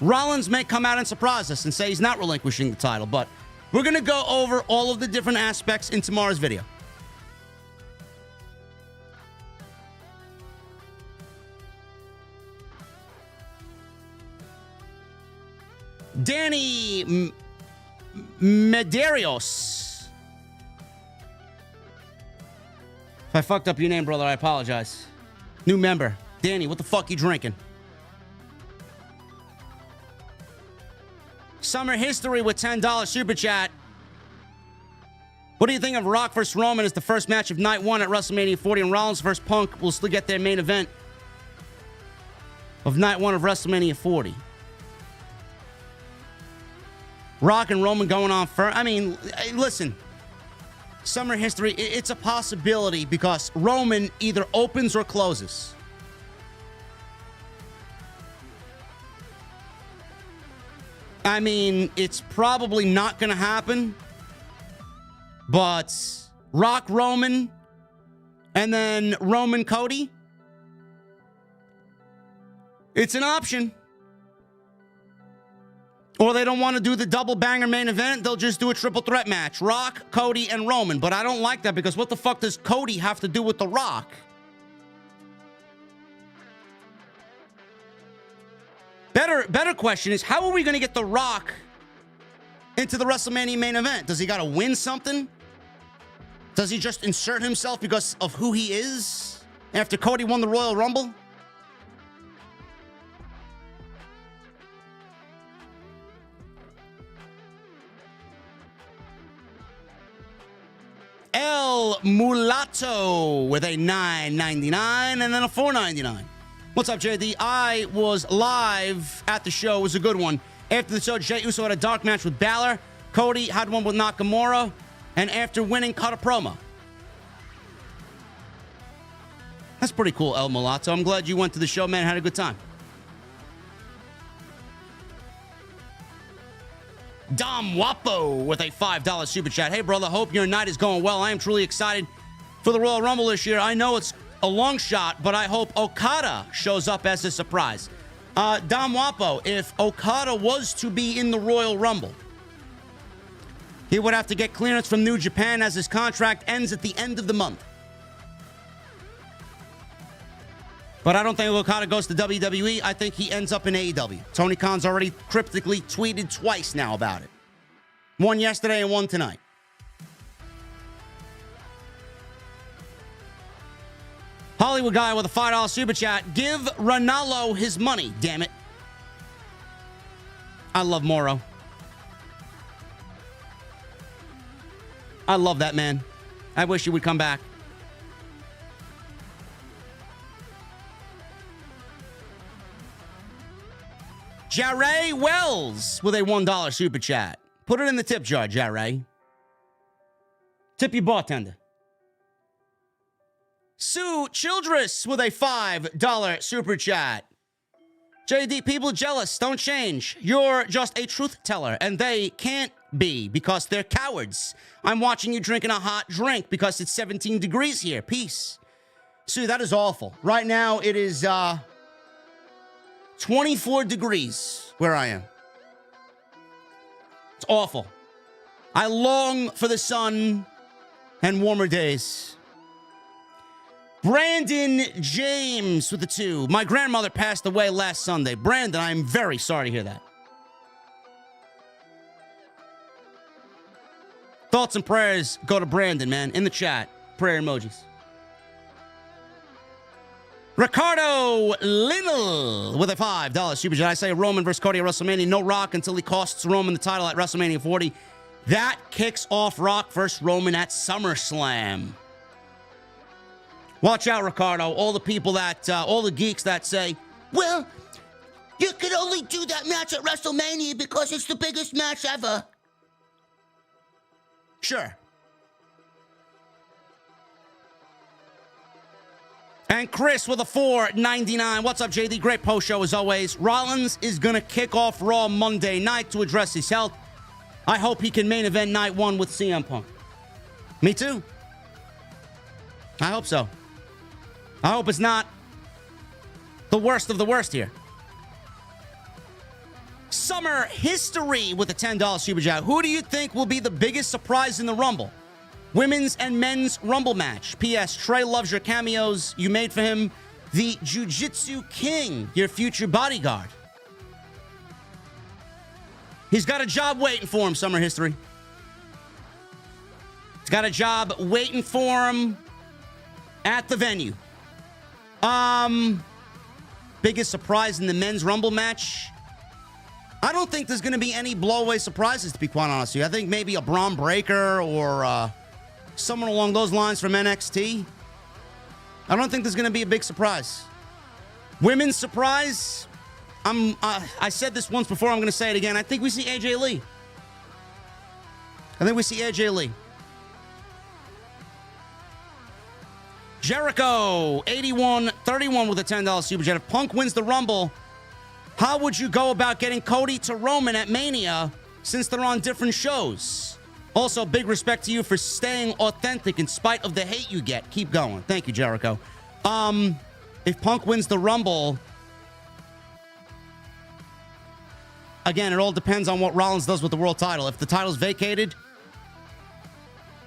Rollins may come out and surprise us and say he's not relinquishing the title. But we're going to go over all of the different aspects in tomorrow's video. Danny Medeiros. If I fucked up your name, brother, I apologize. New member. Danny, what the fuck you drinking? Summer History with $10 super chat. What do you think of Rock vs. Roman as the first match of night 1 at WrestleMania 40 and Rollins vs. Punk will still get their main event of night 1 of WrestleMania 40? Rock and Roman going on first. I mean, listen. Summer History, it's a possibility because Roman either opens or closes. I mean, it's probably not going to happen. But Rock Roman and then Roman Cody. It's an option. Or they don't want to do the double banger main event. They'll just do a triple threat match. Rock, Cody, and Roman. But I don't like that because what the fuck does Cody have to do with The Rock? Better question is, how are we going to get The Rock into the WrestleMania main event? Does he got to win something? Does he just insert himself because of who he is after Cody won the Royal Rumble? El Mulatto with a $9.99 and then a $4.99. What's up, JD? I was live at the show. It was a good one. After the show, Jey Uso had a dark match with Balor. Cody had one with Nakamura. And after winning, cut a promo. That's pretty cool, El Mulatto. I'm glad you went to the show, man. Had a good time. Dom Wapo with a $5 super chat. Hey, brother, hope your night is going well. I am truly excited for the Royal Rumble this year. I know it's a long shot, but I hope Okada shows up as a surprise. Dom Wapo, if Okada was to be in the Royal Rumble, he would have to get clearance from New Japan as his contract ends at the end of the month. But I don't think Okada goes to WWE. I think he ends up in AEW. Tony Khan's already cryptically tweeted twice now about it. One yesterday and one tonight. Hollywood guy with a $5 super chat. Give Ronaldo his money, damn it. I love Moro. I love that man. I wish he would come back. Jarray Wells with a $1 super chat. Put it in the tip jar, Jarray. Tip your bartender. Sue Childress with a $5 super chat. JD, people jealous. Don't change. You're just a truth teller, and they can't be because they're cowards. I'm watching you drinking a hot drink because it's 17 degrees here. Peace. Sue, that is awful. Right now, it is 24 degrees where I am. It's awful. I long for the sun and warmer days. Brandon James with the 2. My grandmother passed away last Sunday. Brandon, I'm very sorry to hear that. Thoughts and prayers go to Brandon, man. In the chat. Prayer emojis. Ricardo Linnell with a $5 super chat. I say Roman versus Cody at WrestleMania. No Rock until he costs Roman the title at WrestleMania 40. That kicks off Rock vs. Roman at SummerSlam. Watch out, Ricardo. All the people that, all the geeks that say, Well, you could only do that match at WrestleMania because it's the biggest match ever. sure. And Chris with a $4.99. What's up, JD? Great post show as always. Rollins is going to kick off Raw Monday night to address his health. I hope he can main event night one with CM Punk. Me too. I hope so. I hope it's not the worst of the worst here. Summer history with a $10 super chat. Who do you think will be the biggest surprise in the Rumble? Women's and men's Rumble match. P.S. Trey loves your cameos you made for him. The Jiu-Jitsu King, your future bodyguard. He's got a job waiting for him, Summer History. He's got a job waiting for him at the venue. Biggest surprise in the men's Rumble match? I don't think there's going to be any blowaway surprises, to be quite honest with you. I think maybe a Braun Breaker or someone along those lines from NXT. I don't think there's going to be a big surprise. Women's surprise? I said this once before. I'm going to say it again. I think we see AJ Lee. Jericho, 8131 with a $10 super chat. If Punk wins the Rumble, how would you go about getting Cody to Roman at Mania since they're on different shows? Also, big respect to you for staying authentic in spite of the hate you get. Keep going. Thank you, Jericho. If Punk wins the Rumble, again, it all depends on what Rollins does with the world title. If the title's vacated,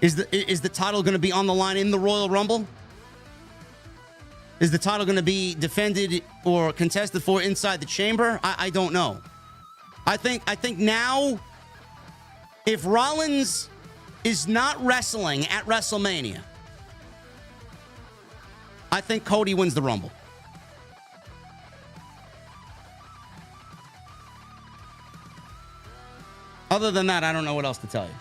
is the title going to be on the line in the Royal Rumble? Is the title going to be defended or contested for inside the chamber? I don't know. I think now, if Rollins is not wrestling at WrestleMania, I think Cody wins the Rumble. Other than that, I don't know what else to tell you.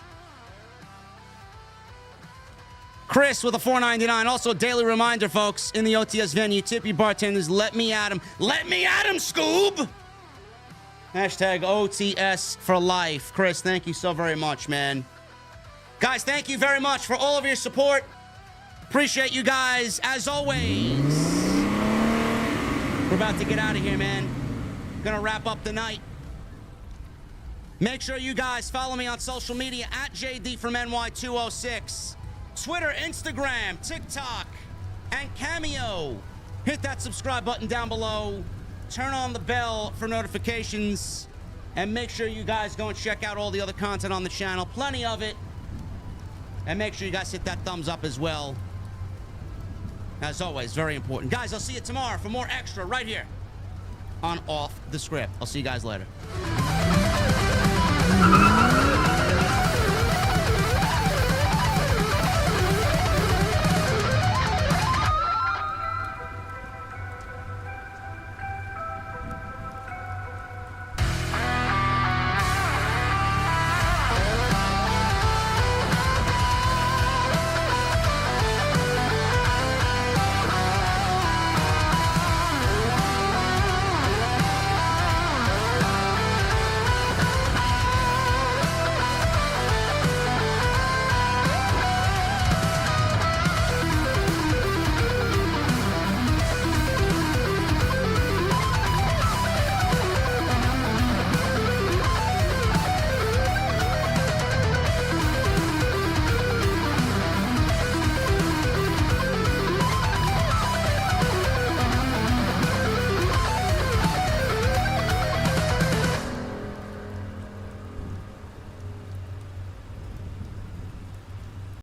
Chris with a $4.99. Also, daily reminder, folks, in the OTS venue, tip your bartenders. Let me at him. Let me at him, Scoob! Hashtag OTS for life. Chris, thank you so very much, man. Guys, thank you very much for all of your support. Appreciate you guys, as always. We're about to get out of here, man. Gonna wrap up the night. Make sure you guys follow me on social media at JD from NY206. Twitter, Instagram, TikTok, and Cameo. Hit that subscribe button down below. Turn on the bell for notifications. And make sure you guys go and check out all the other content on the channel. Plenty of it. And make sure you guys hit that thumbs up as well. As always, very important. Guys, I'll see you tomorrow for more extra right here on Off the Script. I'll see you guys later.